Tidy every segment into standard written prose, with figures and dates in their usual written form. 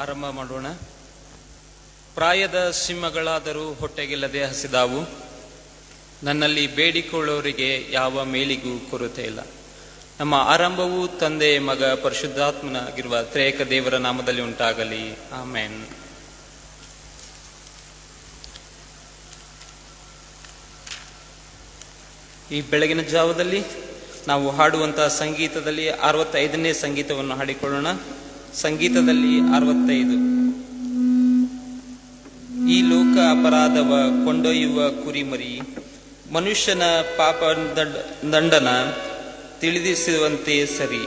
ಆರಂಭ ಮಾಡೋಣ. ಪ್ರಾಯದ ಸಿಂಹಗಳಾದರೂ ಹೊಟ್ಟೆಗಿಲ್ಲದೆ ಹಸಿದಾವು, ನನ್ನಲ್ಲಿ ಬೇಡಿಕೊಳ್ಳೋರಿಗೆ ಯಾವ ಮೇಲಿಗೂ ಕೊರತೆ ಇಲ್ಲ. ನಮ್ಮ ಆರಂಭವು ತಂದೆ, ಮಗ, ಪರಿಶುದ್ಧಾತ್ಮನಾಗಿರುವ ತ್ರೇಕ ದೇವರ ನಾಮದಲ್ಲಿ ಉಂಟಾಗಲಿ. ಆಮೇನ್. ಈ ಬೆಳಗಿನ ಜಾವದಲ್ಲಿ ನಾವು ಹಾಡುವಂತಹ ಸಂಗೀತದಲ್ಲಿ 65ನೇ ಸಂಗೀತವನ್ನು ಹಾಡಿಕೊಳ್ಳೋಣ. ಸಂಗೀತದಲ್ಲಿ 65. ಈ ಲೋಕ ಅಪರಾಧವ ಕೊಂಡೊಯ್ಯುವ ಕುರಿಮರಿ, ಮನುಷ್ಯನ ಪಾಪ ದಂಡನ ತಿಳಿದಿಸುವಂತೆ ಸರಿ.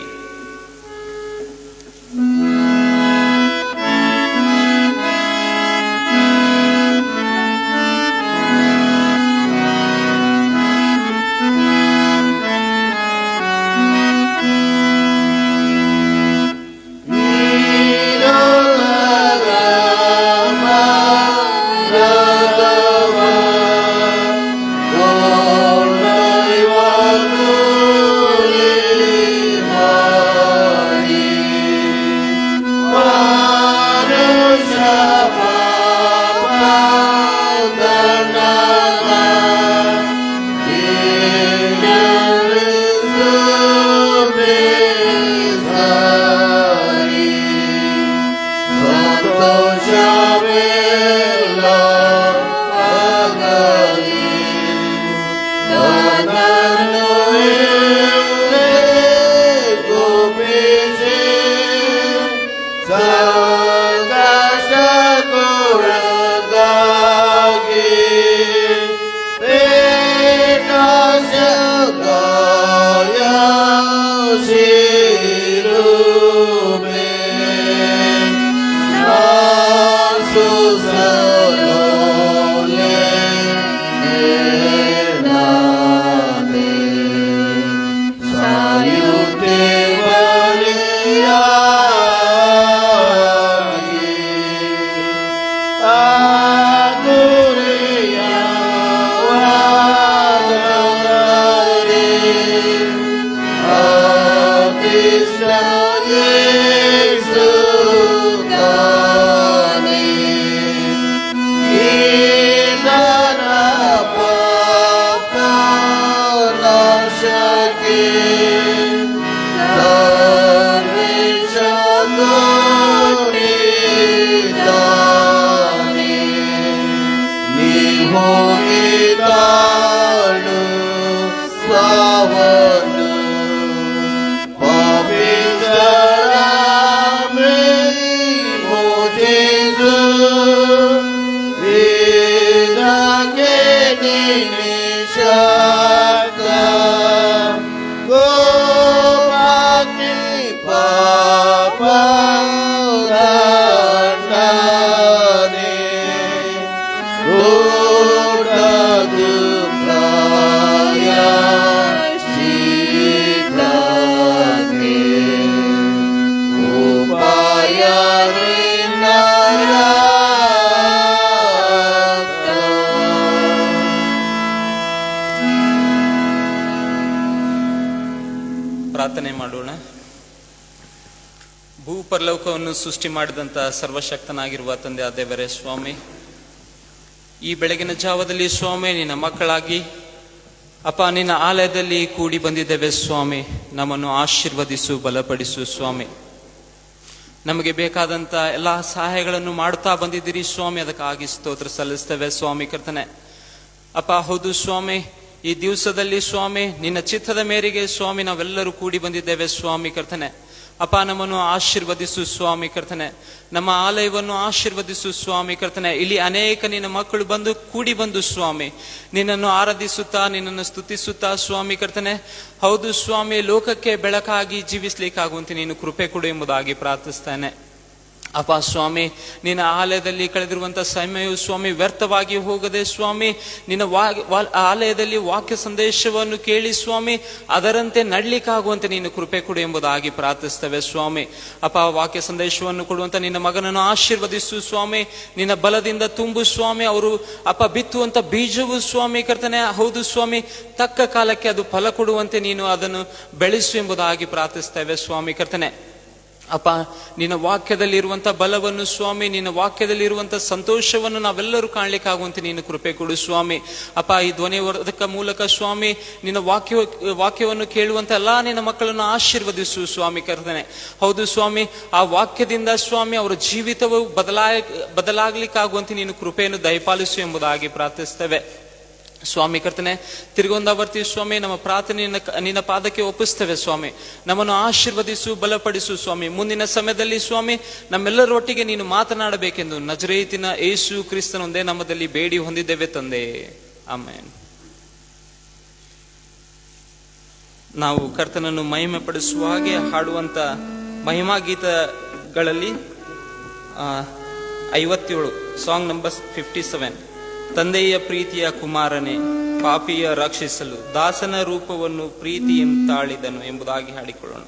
ಪ್ರಾರ್ಥನೆ ಮಾಡೋಣ. ಭೂಪರಲೋಕವನ್ನು ಸೃಷ್ಟಿ ಮಾಡಿದಂತಹ ಸರ್ವಶಕ್ತನಾಗಿರುವ ತಂದೆ ದೇವರೇ ಸ್ವಾಮಿ, ಈ ಬೆಳಗಿನ ಜಾವದಲ್ಲಿ ಸ್ವಾಮಿ ನಿನ್ನ ಮಕ್ಕಳಾಗಿ ಅಪ್ಪ ನಿನ್ನ ಆಲಯದಲ್ಲಿ ಕೂಡಿ ಬಂದಿದ್ದೇವೆ ಸ್ವಾಮಿ. ನಮ್ಮನ್ನು ಆಶೀರ್ವದಿಸು, ಬಲಪಡಿಸು ಸ್ವಾಮಿ. ನಮಗೆ ಬೇಕಾದಂತ ಎಲ್ಲ ಸಹಾಯಗಳನ್ನು ಮಾಡುತ್ತಾ ಬಂದಿದ್ದೀರಿ ಸ್ವಾಮಿ, ಅದಕ್ಕಾಗಿ ಸ್ತೋತ್ರ ಸಲ್ಲಿಸ್ತೇವೆ ಸ್ವಾಮಿ ಕರ್ತನೆ. ಅಪ್ಪ ಹೌದು ಸ್ವಾಮಿ, ಈ ದಿವಸದಲ್ಲಿ ಸ್ವಾಮಿ ನಿನ್ನ ಚಿತ್ತದ ಮೇರೆಗೆ ಸ್ವಾಮಿ ನಾವೆಲ್ಲರೂ ಕೂಡಿ ಬಂದಿದ್ದೇವೆ ಸ್ವಾಮಿ ಕರ್ತನೆ. ಅಪ್ಪ ನಮ್ಮನ್ನು ಆಶೀರ್ವದಿಸು ಸ್ವಾಮಿ ಕರ್ತನೆ. ನಮ್ಮ ಆಲಯವನ್ನು ಆಶೀರ್ವದಿಸು ಸ್ವಾಮಿ ಕರ್ತನೆ. ಇಲ್ಲಿ ಅನೇಕ ನಿನ್ನ ಮಕ್ಕಳು ಬಂದು ಕೂಡಿ ಬಂದು ಸ್ವಾಮಿ ನಿನ್ನನ್ನು ಆರಾಧಿಸುತ್ತಾ ನಿನ್ನನ್ನು ಸ್ತುತಿಸುತ್ತಾ ಸ್ವಾಮಿ ಕರ್ತನೆ. ಹೌದು ಸ್ವಾಮಿ, ಲೋಕಕ್ಕೆ ಬೆಳಕಾಗಿ ಜೀವಿಸ್ಲಿಕ್ಕಾಗುವಂತೆ ನೀನು ಕೃಪೆ ಕೊಡು ಎಂಬುದಾಗಿ ಪ್ರಾರ್ಥಿಸ್ತೇನೆ. ಅಪ್ಪ ಸ್ವಾಮಿ, ನಿನ್ನ ಆಲಯದಲ್ಲಿ ಕಳೆದಿರುವಂತಹ ಸಮಯವು ಸ್ವಾಮಿ ವ್ಯರ್ಥವಾಗಿ ಹೋಗದೆ ಸ್ವಾಮಿ ನಿನ್ನ ಆಲಯದಲ್ಲಿ ವಾಕ್ಯ ಸಂದೇಶವನ್ನು ಕೇಳಿ ಸ್ವಾಮಿ ಅದರಂತೆ ನಡ್ಲಿಕ್ಕಾಗುವಂತೆ ನೀನು ಕೃಪೆ ಕೊಡು ಎಂಬುದಾಗಿ ಪ್ರಾರ್ಥಿಸ್ತೇವೆ ಸ್ವಾಮಿ. ಅಪ್ಪ ವಾಕ್ಯ ಸಂದೇಶವನ್ನು ಕೊಡುವಂತ ನಿನ್ನ ಮಗನನ್ನು ಆಶೀರ್ವದಿಸು ಸ್ವಾಮಿ. ನಿನ್ನ ಬಲದಿಂದ ತುಂಬು ಸ್ವಾಮಿ. ಅವರು ಅಪ್ಪ ಬಿತ್ತುವಂತ ಬೀಜವು ಸ್ವಾಮಿ ಕರ್ತನೆ, ಹೌದು ಸ್ವಾಮಿ, ತಕ್ಕ ಕಾಲಕ್ಕೆ ಅದು ಫಲ ಕೊಡುವಂತೆ ನೀನು ಅದನ್ನು ಬೆಳೆಸು ಎಂಬುದಾಗಿ ಪ್ರಾರ್ಥಿಸ್ತೇವೆ ಸ್ವಾಮಿ ಕರ್ತನೆ. ಅಪ್ಪ, ನಿನ್ನ ವಾಕ್ಯದಲ್ಲಿ ಇರುವಂತ ಬಲವನ್ನು ಸ್ವಾಮಿ, ನಿನ್ನ ವಾಕ್ಯದಲ್ಲಿ ಇರುವಂತ ಸಂತೋಷವನ್ನು ನಾವೆಲ್ಲರೂ ಕಾಣ್ಲಿಕ್ಕಾಗುವಂತೆ ನೀನು ಕೃಪೆ ಕೊಡು ಸ್ವಾಮಿ. ಅಪ್ಪ, ಈ ಧ್ವನಿವರ್ಧಕ ಮೂಲಕ ಸ್ವಾಮಿ ನಿನ್ನ ವಾಕ್ಯವನ್ನು ಕೇಳುವಂತ ಎಲ್ಲಾ ನಿನ್ನ ಮಕ್ಕಳನ್ನು ಆಶೀರ್ವದಿಸು ಸ್ವಾಮಿ ಕರ್ತನೆ. ಹೌದು ಸ್ವಾಮಿ, ಆ ವಾಕ್ಯದಿಂದ ಸ್ವಾಮಿ ಅವರ ಜೀವಿತವು ಬದಲಾಗ್ಲಿಕ್ಕಾಗುವಂತೆ ನೀನು ಕೃಪೆಯನ್ನು ದಯಪಾಲಿಸು ಎಂಬುದಾಗಿ ಪ್ರಾರ್ಥಿಸ್ತೇವೆ ಸ್ವಾಮಿ ಕರ್ತನೆ. ತಿರುಗೊಂದಾವರ್ತಿ ಸ್ವಾಮಿ, ನಮ್ಮ ಪ್ರಾರ್ಥನೆ ನಿನ್ನ ಪಾದಕ್ಕೆ ಒಪ್ಪಿಸ್ತೇವೆ ಸ್ವಾಮಿ. ನಮ್ಮನ್ನು ಆಶೀರ್ವದಿಸು, ಬಲಪಡಿಸು ಸ್ವಾಮಿ. ಮುಂದಿನ ಸಮಯದಲ್ಲಿ ಸ್ವಾಮಿ ನಮ್ಮೆಲ್ಲರೊಟ್ಟಿಗೆ ನೀನು ಮಾತನಾಡಬೇಕೆಂದು ನಜರೇತಿನ ಯೇಸು ಕ್ರಿಸ್ತನೊಂದೇ ನಮ್ಮದಲ್ಲಿ ಬೇಡಿ ಹೊಂದಿದ್ದೇವೆ ತಂದೆ, ಆಮೆನ್. ನಾವು ಕರ್ತನನ್ನು ಮಹಿಮೆ ಪಡಿಸುವ ಹಾಗೆ ಹಾಡುವಂತ ಮಹಿಮಾ ಗೀತಗಳಲ್ಲಿ 57 ಸಾಂಗ್ ನಂಬರ್ 57, ತಂದೆಯ ಪ್ರೀತಿಯ ಕುಮಾರನೇ ಪಾಪಿಯ ರಕ್ಷಿಸಲು ದಾಸನ ರೂಪವನ್ನು ಪ್ರೀತಿಯಿಂದ ತಾಳಿದನು ಎಂಬುದಾಗಿ ಹಾಡಿಕೊಳ್ಳೋಣ.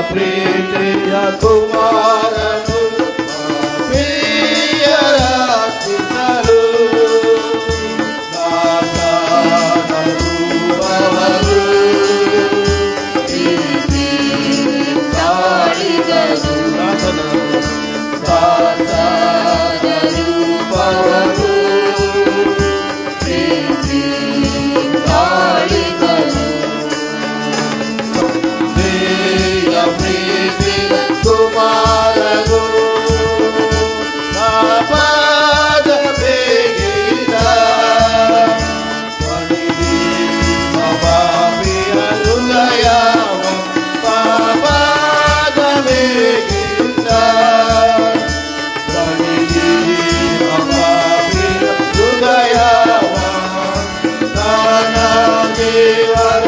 ಪ್ರೀತಿಯ ಕುಮಾರನು ಪ್ರಿಯ ರಕ್ಷಿಸಲು ದಾಸನರುವವರು ಪ್ರೀತಿ ತಾಳಿದರು. ದಾಸನರುವವರು ಪ್ರೀತಿ ತಾಳಿದರು. ಕುಮಾರನು ಪಾಪದ ಬೇಗಿದ ಪಾಪಿಯ ಹೃದಯ ಪಾಪದ ಬೇಗಿದ ಪಾಪಿಯ ಹೃದಯ ನಾನ ದೇವರ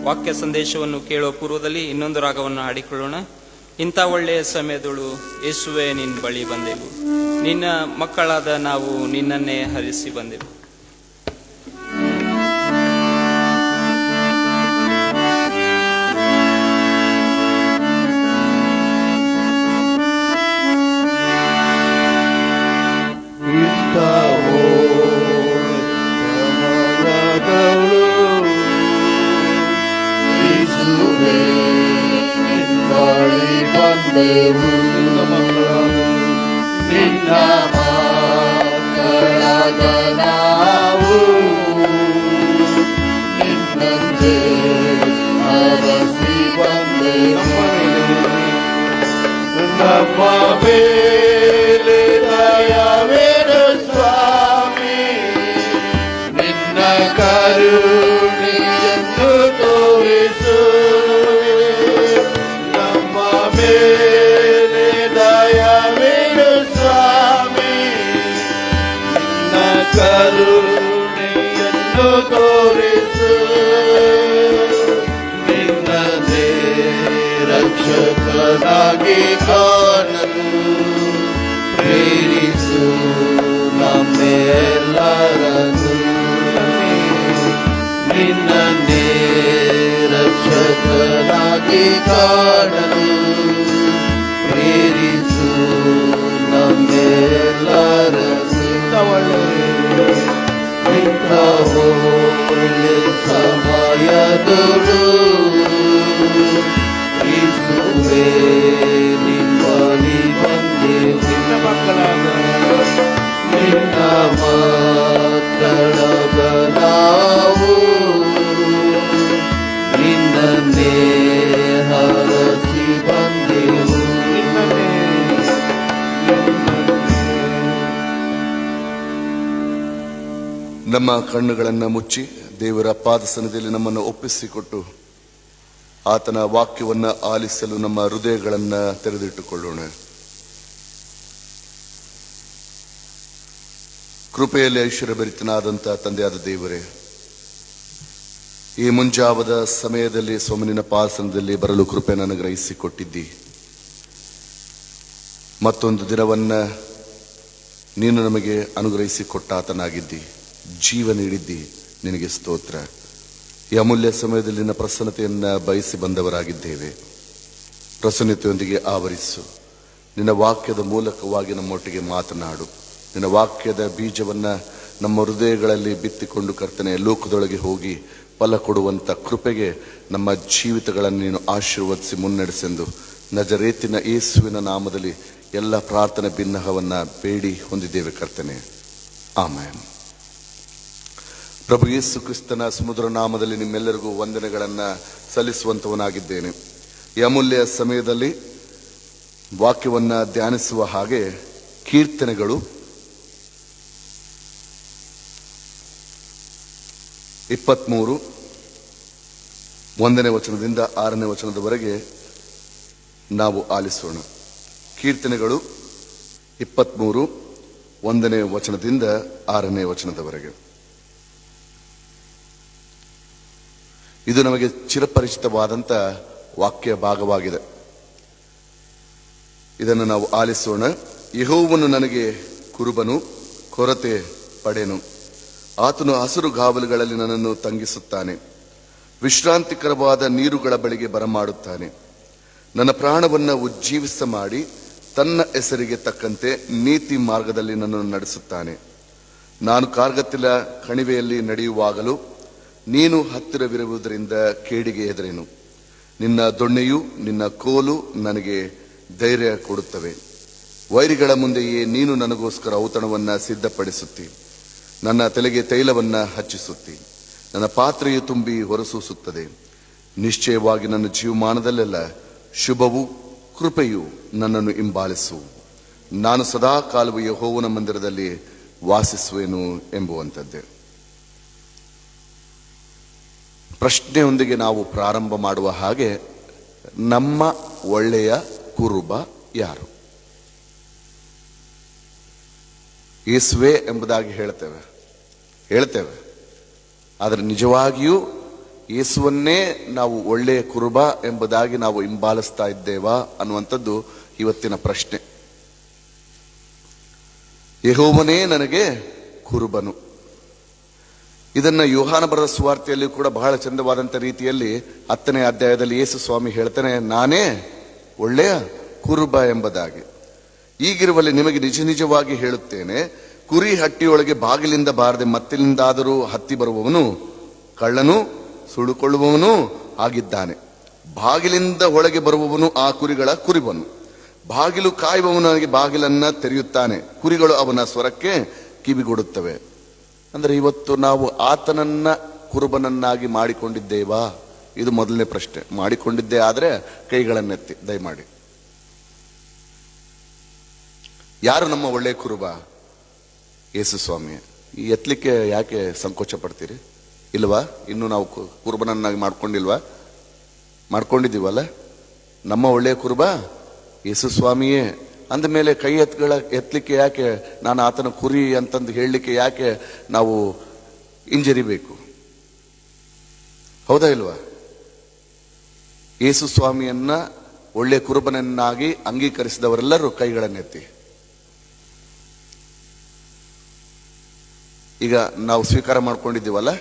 ವಾಕ್ಯ ಸಂದೇಶವನ್ನು ಕೇಳುವ ಪೂರ್ವದಲ್ಲಿ ಇನ್ನೊಂದು ರಾಗವನ್ನು ಹಾಡಿಕೊಳ್ಳೋಣ. ಇಂಥ ಒಳ್ಳೆಯ ಸಮಯದಳು ಯೇಸುವೆ ನಿನ್ನ ಬಳಿ ಬಂದೆವು, ನಿನ್ನ ಮಕ್ಕಳಾದ ನಾವು ನಿನ್ನನ್ನೇ ಹರಿಸಿ ಬಂದೆವು. ನಿನ್ನ ಮಕ್ಕಳ ಕರುಣೆಯನ್ನು ತೋರಿಸು ನಮ್ಮ ಮೇಲೆ ದಯವಿಡು ಸ್ವಾಮಿ ನಿನ್ನ ಕರುಣೆಯನ್ನು ತೋರಿಸು ನಿನ್ನದೇ ರಕ್ಷಕನಾಗಿ ಕಾಣಲು ಪ್ರೇರಿಸು ನಮ್ಮೆಲ್ಲರನ್ನು ನಿನ್ನನ್ನೇ ರಕ್ಷಕನಾಗಿ ಕಾಣಲು ಪ್ರೇರಿಸು ನಮ್ಮೆಲ್ಲರನ್ನು ಒಳ್ಳೆ ಸಮಯದೊಳು ಇಸುವೆ ನಿಮ್ಮಲ್ಲಿ ಬಂದೆವು ನಿನ್ನ ಮಕ್ಕಳಾದ ನಾವು ನಿನ್ನನ್ನೇ ಹರಸಿ ಬಂದೆವು ನಮ್ಮ ಕಣ್ಣುಗಳನ್ನು ಮುಚ್ಚಿ ದೇವರ ಪಾದಸನದಲ್ಲಿ ನಮ್ಮನ್ನು ಒಪ್ಪಿಸಿಕೊಟ್ಟು ಆತನ ವಾಕ್ಯವನ್ನು ಆಲಿಸಲು ನಮ್ಮ ಹೃದಯಗಳನ್ನು ತೆರೆದಿಟ್ಟುಕೊಳ್ಳೋಣ. ಕೃಪೆಯಲ್ಲಿ ಐಶ್ವರ್ಯಭರಿತನಾದಂಥ ತಂದೆಯಾದ ದೇವರೇ, ಈ ಮುಂಜಾವದ ಸಮಯದಲ್ಲಿ ಸ್ವಾಮಿನ ಪಾದಸನದಲ್ಲಿ ಬರಲು ಕೃಪೆಯನ್ನು ಅನುಗ್ರಹಿಸಿಕೊಟ್ಟಿದ್ದಿ. ಮತ್ತೊಂದು ದಿನವನ್ನ ನೀನು ನಮಗೆ ಅನುಗ್ರಹಿಸಿಕೊಟ್ಟ ಆತನಾಗಿದ್ದಿ, ಜೀವ ನೀಡಿದ್ದಿ. ನಿನಗೆ ಸ್ತೋತ್ರ. ಈ ಅಮೂಲ್ಯ ಸಮಯದಲ್ಲಿ ನಿನ್ನ ಪ್ರಸನ್ನತೆಯನ್ನು ಬಯಸಿ ಬಂದವರಾಗಿದ್ದೇವೆ. ಪ್ರಸನ್ನತೆಯೊಂದಿಗೆ ಆವರಿಸು. ನಿನ್ನ ವಾಕ್ಯದ ಮೂಲಕವಾಗಿ ನಮ್ಮೊಟ್ಟಿಗೆ ಮಾತನಾಡು. ನಿನ್ನ ವಾಕ್ಯದ ಬೀಜವನ್ನು ನಮ್ಮ ಹೃದಯಗಳಲ್ಲಿ ಬಿತ್ತಿಕೊಂಡು ಕರ್ತನೆ ಲೋಕದೊಳಗೆ ಹೋಗಿ ಫಲ ಕೊಡುವಂಥ ಕೃಪೆಗೆ ನಮ್ಮ ಜೀವಿತಗಳನ್ನು ನೀನು ಆಶೀರ್ವದಿಸಿ ಮುನ್ನಡೆಸೆಂದು ನಜರೇತಿನ ಯೇಸುವಿನ ನಾಮದಲ್ಲಿ ಎಲ್ಲ ಪ್ರಾರ್ಥನೆ ಬಿನ್ನಹವನ್ನು ಬೇಡಿ ಹೊಂದಿದ್ದೇವೆ ಕರ್ತನೆ. ಆಮೆನ್. ಪ್ರಭು ಯೇಸು ಕ್ರಿಸ್ತನ ಸಮುದ್ರ ನಾಮದಲ್ಲಿ ನಿಮ್ಮೆಲ್ಲರಿಗೂ ವಂದನೆಗಳನ್ನು ಸಲ್ಲಿಸುವಂತವನಾಗಿದ್ದೇನೆ. ಈ ಅಮೂಲ್ಯ ಸಮಯದಲ್ಲಿ ವಾಕ್ಯವನ್ನು ಧ್ಯಾನಿಸುವ ಹಾಗೆ ಕೀರ್ತನೆಗಳು 23 1ನೇ ವಚನದಿಂದ 6ನೇ ವಚನದವರೆಗೆ ನಾವು ಆಲಿಸೋಣ. ಕೀರ್ತನೆಗಳು 23 1ನೇ ವಚನದಿಂದ 6ನೇ ವಚನದವರೆಗೆ. ಇದು ನಮಗೆ ಚಿರಪರಿಚಿತವಾದಂಥ ವಾಕ್ಯ ಭಾಗವಾಗಿದೆ. ಇದನ್ನು ನಾವು ಆಲಿಸೋಣ. ಯೆಹೋವನು ನನಗೆ ಕುರುಬನು, ಕೊರತೆ ಪಡೆನು. ಆತನು ಹಸಿರು ಗಾವಲುಗಳಲ್ಲಿ ನನ್ನನ್ನು ತಂಗಿಸುತ್ತಾನೆ. ವಿಶ್ರಾಂತಿಕರವಾದ ನೀರುಗಳ ಬಳಿಗೆ ಬರಮಾಡುತ್ತಾನೆ. ನನ್ನ ಪ್ರಾಣವನ್ನು ಉಜ್ಜೀವಿಸ ಮಾಡಿ ತನ್ನ ಹೆಸರಿಗೆ ತಕ್ಕಂತೆ ನೀತಿ ಮಾರ್ಗದಲ್ಲಿ ನನ್ನನ್ನು ನಡೆಸುತ್ತಾನೆ. ನಾನು ಕಾರ್ಗತ್ತಿಲ ಕಣಿವೆಯಲ್ಲಿ ನಡೆಯುವಾಗಲೂ ನೀನು ಹತ್ತಿರವಿರುವುದರಿಂದ ಕೇಡಿಗೆ ಹೆದರೆನು. ನಿನ್ನ ದೊಣ್ಣೆಯು ನಿನ್ನ ಕೋಲು ನನಗೆ ಧೈರ್ಯ ಕೊಡುತ್ತವೆ. ವೈರಿಗಳ ಮುಂದೆಯೇ ನೀನು ನನಗೋಸ್ಕರ ಔತಣವನ್ನು ಸಿದ್ಧಪಡಿಸುತ್ತಿ. ನನ್ನ ತಲೆಗೆ ತೈಲವನ್ನು ಹಚ್ಚಿಸುತ್ತಿ. ನನ್ನ ಪಾತ್ರೆಯು ತುಂಬಿ ಹೊರಸೂಸುತ್ತದೆ. ನಿಶ್ಚಯವಾಗಿ ನನ್ನ ಜೀವಮಾನದಲ್ಲೆಲ್ಲ ಶುಭವು ಕೃಪೆಯು ನನ್ನನ್ನು ಹಿಂಬಾಲಿಸು. ನಾನು ಸದಾ ಕಾಲವು ಯೆಹೋವನ ಮಂದಿರದಲ್ಲಿ ವಾಸಿಸುವೆನು ಎಂಬುವಂಥದ್ದೇ. ಪ್ರಶ್ನೆಯೊಂದಿಗೆ ನಾವು ಪ್ರಾರಂಭ ಮಾಡುವ ಹಾಗೆ, ನಮ್ಮ ಒಳ್ಳೆಯ ಕುರುಬ ಯಾರು? ಯೇಸುವೆ ಎಂಬುದಾಗಿ ಹೇಳ್ತೇವೆ, ಆದರೆ ನಿಜವಾಗಿಯೂ ಯೇಸುವನ್ನೇ ನಾವು ಒಳ್ಳೆಯ ಕುರುಬ ಎಂಬುದಾಗಿ ನಾವು ಹಿಂಬಾಲಿಸ್ತಾ ಇದ್ದೇವಾ ಅನ್ನುವಂಥದ್ದು ಇವತ್ತಿನ ಪ್ರಶ್ನೆ. ಯೆಹೋವನೇ ನನಗೆ ಕುರುಬನು. ಇದನ್ನ ಯೋಹಾನ ಬರೆದ ಸುವಾರ್ತೆಯಲ್ಲಿ ಕೂಡ ಬಹಳ ಚಂದವಾದಂಥ ರೀತಿಯಲ್ಲಿ 10ನೇ ಅಧ್ಯಾಯದಲ್ಲಿ ಯೇಸು ಸ್ವಾಮಿ ಹೇಳ್ತಾನೆ, ನಾನೇ ಒಳ್ಳೆಯ ಕುರುಬ ಎಂಬುದಾಗಿ. ಈಗಿರುವಲ್ಲಿ ನಿಮಗೆ ನಿಜ ನಿಜವಾಗಿ ಹೇಳುತ್ತೇನೆ, ಕುರಿ ಹಟ್ಟಿಯೊಳಗೆ ಬಾಗಿಲಿಂದ ಬಾರದೆ ಮತ್ತಿನಿಂದಾದರೂ ಹತ್ತಿ ಬರುವವನು ಕಳ್ಳನು ಸುಳುಕೊಳ್ಳುವವನು ಆಗಿದ್ದಾನೆ. ಬಾಗಿಲಿಂದ ಒಳಗೆ ಬರುವವನು ಆ ಕುರಿಗಳ ಕುರುಬನು. ಬಾಗಿಲು ಕಾಯುವವನಿಗೆ ಬಾಗಿಲನ್ನ ತೆರೆಯುತ್ತಾನೆ. ಕುರಿಗಳು ಅವನ ಸ್ವರಕ್ಕೆ ಕಿವಿಗೊಡುತ್ತವೆ. ಅಂದ್ರೆ ಇವತ್ತು ನಾವು ಆತನನ್ನ ಕುರುಬನನ್ನಾಗಿ ಮಾಡಿಕೊಂಡಿದ್ದೇವಾ? ಇದು ಮೊದಲನೇ ಪ್ರಶ್ನೆ. ಮಾಡಿಕೊಂಡಿದ್ದೇ ಆದ್ರೆ ಕೈಗಳನ್ನೆತ್ತಿ ದಯಮಾಡಿ. ಯಾರು ನಮ್ಮ ಒಳ್ಳೆಯ ಕುರುಬ? ಯೇಸು ಸ್ವಾಮಿ. ಈ ಎತ್ತಲಿಕ್ಕೆ ಯಾಕೆ ಸಂಕೋಚ ಪಡ್ತೀರಿ? ಇಲ್ವಾ? ಇನ್ನು ನಾವು ಕುರುಬನನ್ನಾಗಿ ಮಾಡ್ಕೊಂಡಿದ್ದೀವಲ್ಲ. ನಮ್ಮ ಒಳ್ಳೆಯ ಕುರುಬ ಯೇಸು ಸ್ವಾಮಿಯೇ ಅಂದ ಮೇಲೆ ಕೈ ಎತ್ತಲಿಕ್ಕೆ ಯಾಕೆ, ನಾನು ಆತನ ಕುರಿ ಅಂತಂದು ಹೇಳಲಿಕ್ಕೆ ಯಾಕೆ ನಾವು ಹಿಂಜರಿಬೇಕು? ಹೌದಾ ಇಲ್ವಾ? ಯೇಸು ಸ್ವಾಮಿಯನ್ನ ಒಳ್ಳೆಯ ಕುರುಬನನ್ನಾಗಿ ಅಂಗೀಕರಿಸಿದವರೆಲ್ಲರೂ ಕೈಗಳನ್ನೆತ್ತಿ. ಈಗ ನಾವು ಸ್ವೀಕಾರ ಮಾಡ್ಕೊಂಡಿದ್ದೀವಲ್ಲ,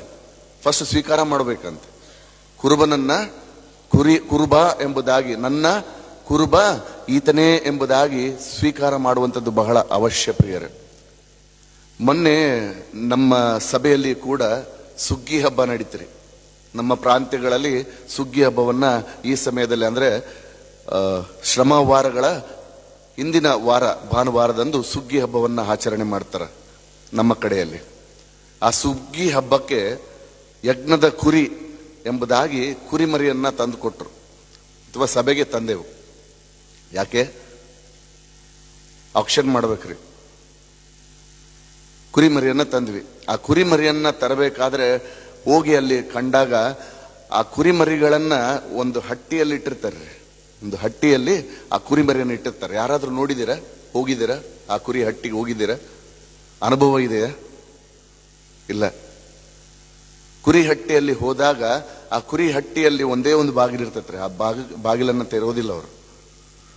ಫಸ್ಟ್ ಸ್ವೀಕಾರ ಮಾಡಬೇಕಂತ. ಕುರುಬನನ್ನ ಕುರುಬ ಎಂಬುದಾಗಿ, ನನ್ನ ಕುರುಬ ಈತನೇ ಎಂಬುದಾಗಿ ಸ್ವೀಕಾರ ಮಾಡುವಂಥದ್ದು ಬಹಳ ಅವಶ್ಯ ಪ್ರಿಯರೇ. ಮೊನ್ನೆ ನಮ್ಮ ಸಭೆಯಲ್ಲಿ ಕೂಡ ಸುಗ್ಗಿ ಹಬ್ಬ ನಡೀತ್ರಿ. ನಮ್ಮ ಪ್ರಾಂತ್ಯಗಳಲ್ಲಿ ಸುಗ್ಗಿ ಹಬ್ಬವನ್ನ ಈ ಸಮಯದಲ್ಲಿ, ಅಂದ್ರೆ ಶ್ರಮವಾರಗಳ ಹಿಂದಿನ ವಾರ ಭಾನುವಾರದಂದು ಸುಗ್ಗಿ ಹಬ್ಬವನ್ನ ಆಚರಣೆ ಮಾಡ್ತಾರೆ ನಮ್ಮ ಕಡೆಯಲ್ಲಿ. ಆ ಸುಗ್ಗಿ ಹಬ್ಬಕ್ಕೆ ಯಜ್ಞದ ಕುರಿ ಎಂಬುದಾಗಿ ಕುರಿಮರಿಯನ್ನ ತಂದು ಕೊಟ್ಟರು, ಅಥವಾ ಸಭೆಗೆ ತಂದೆವು. ಯಾಕೆ? ಆಕ್ಷನ್ ಮಾಡ್ಬೇಕ್ರಿ. ಕುರಿಮರಿಯನ್ನ ತಂದ್ವಿ. ಆ ಕುರಿಮರಿಯನ್ನ ತರಬೇಕಾದ್ರೆ ಹೋಗಿ ಅಲ್ಲಿ ಕಂಡಾಗ ಆ ಕುರಿಮರಿಗಳನ್ನ ಒಂದು ಹಟ್ಟಿಯಲ್ಲಿ ಇಟ್ಟಿರ್ತಾರೆ. ಒಂದು ಹಟ್ಟಿಯಲ್ಲಿ ಆ ಕುರಿಮರಿಯನ್ನು ಇಟ್ಟಿರ್ತಾರೆ. ಯಾರಾದ್ರೂ ನೋಡಿದ್ದೀರಾ? ಹೋಗಿದ್ದೀರಾ? ಆ ಕುರಿ ಹಟ್ಟಿಗೆ ಹೋಗಿದ್ದೀರಾ? ಅನುಭವ ಇದೆಯಾ? ಇಲ್ಲ. ಕುರಿ ಹಟ್ಟಿಯಲ್ಲಿ ಹೋದಾಗ ಆ ಕುರಿ ಹಟ್ಟಿಯಲ್ಲಿ ಒಂದೇ ಒಂದು ಬಾಗಿಲಿರ್ತೈತ್ರಿ. ಆ ಬಾಗಿಲನ್ನು ತೆರೆಯೋದಿಲ್ಲ ಅವರು.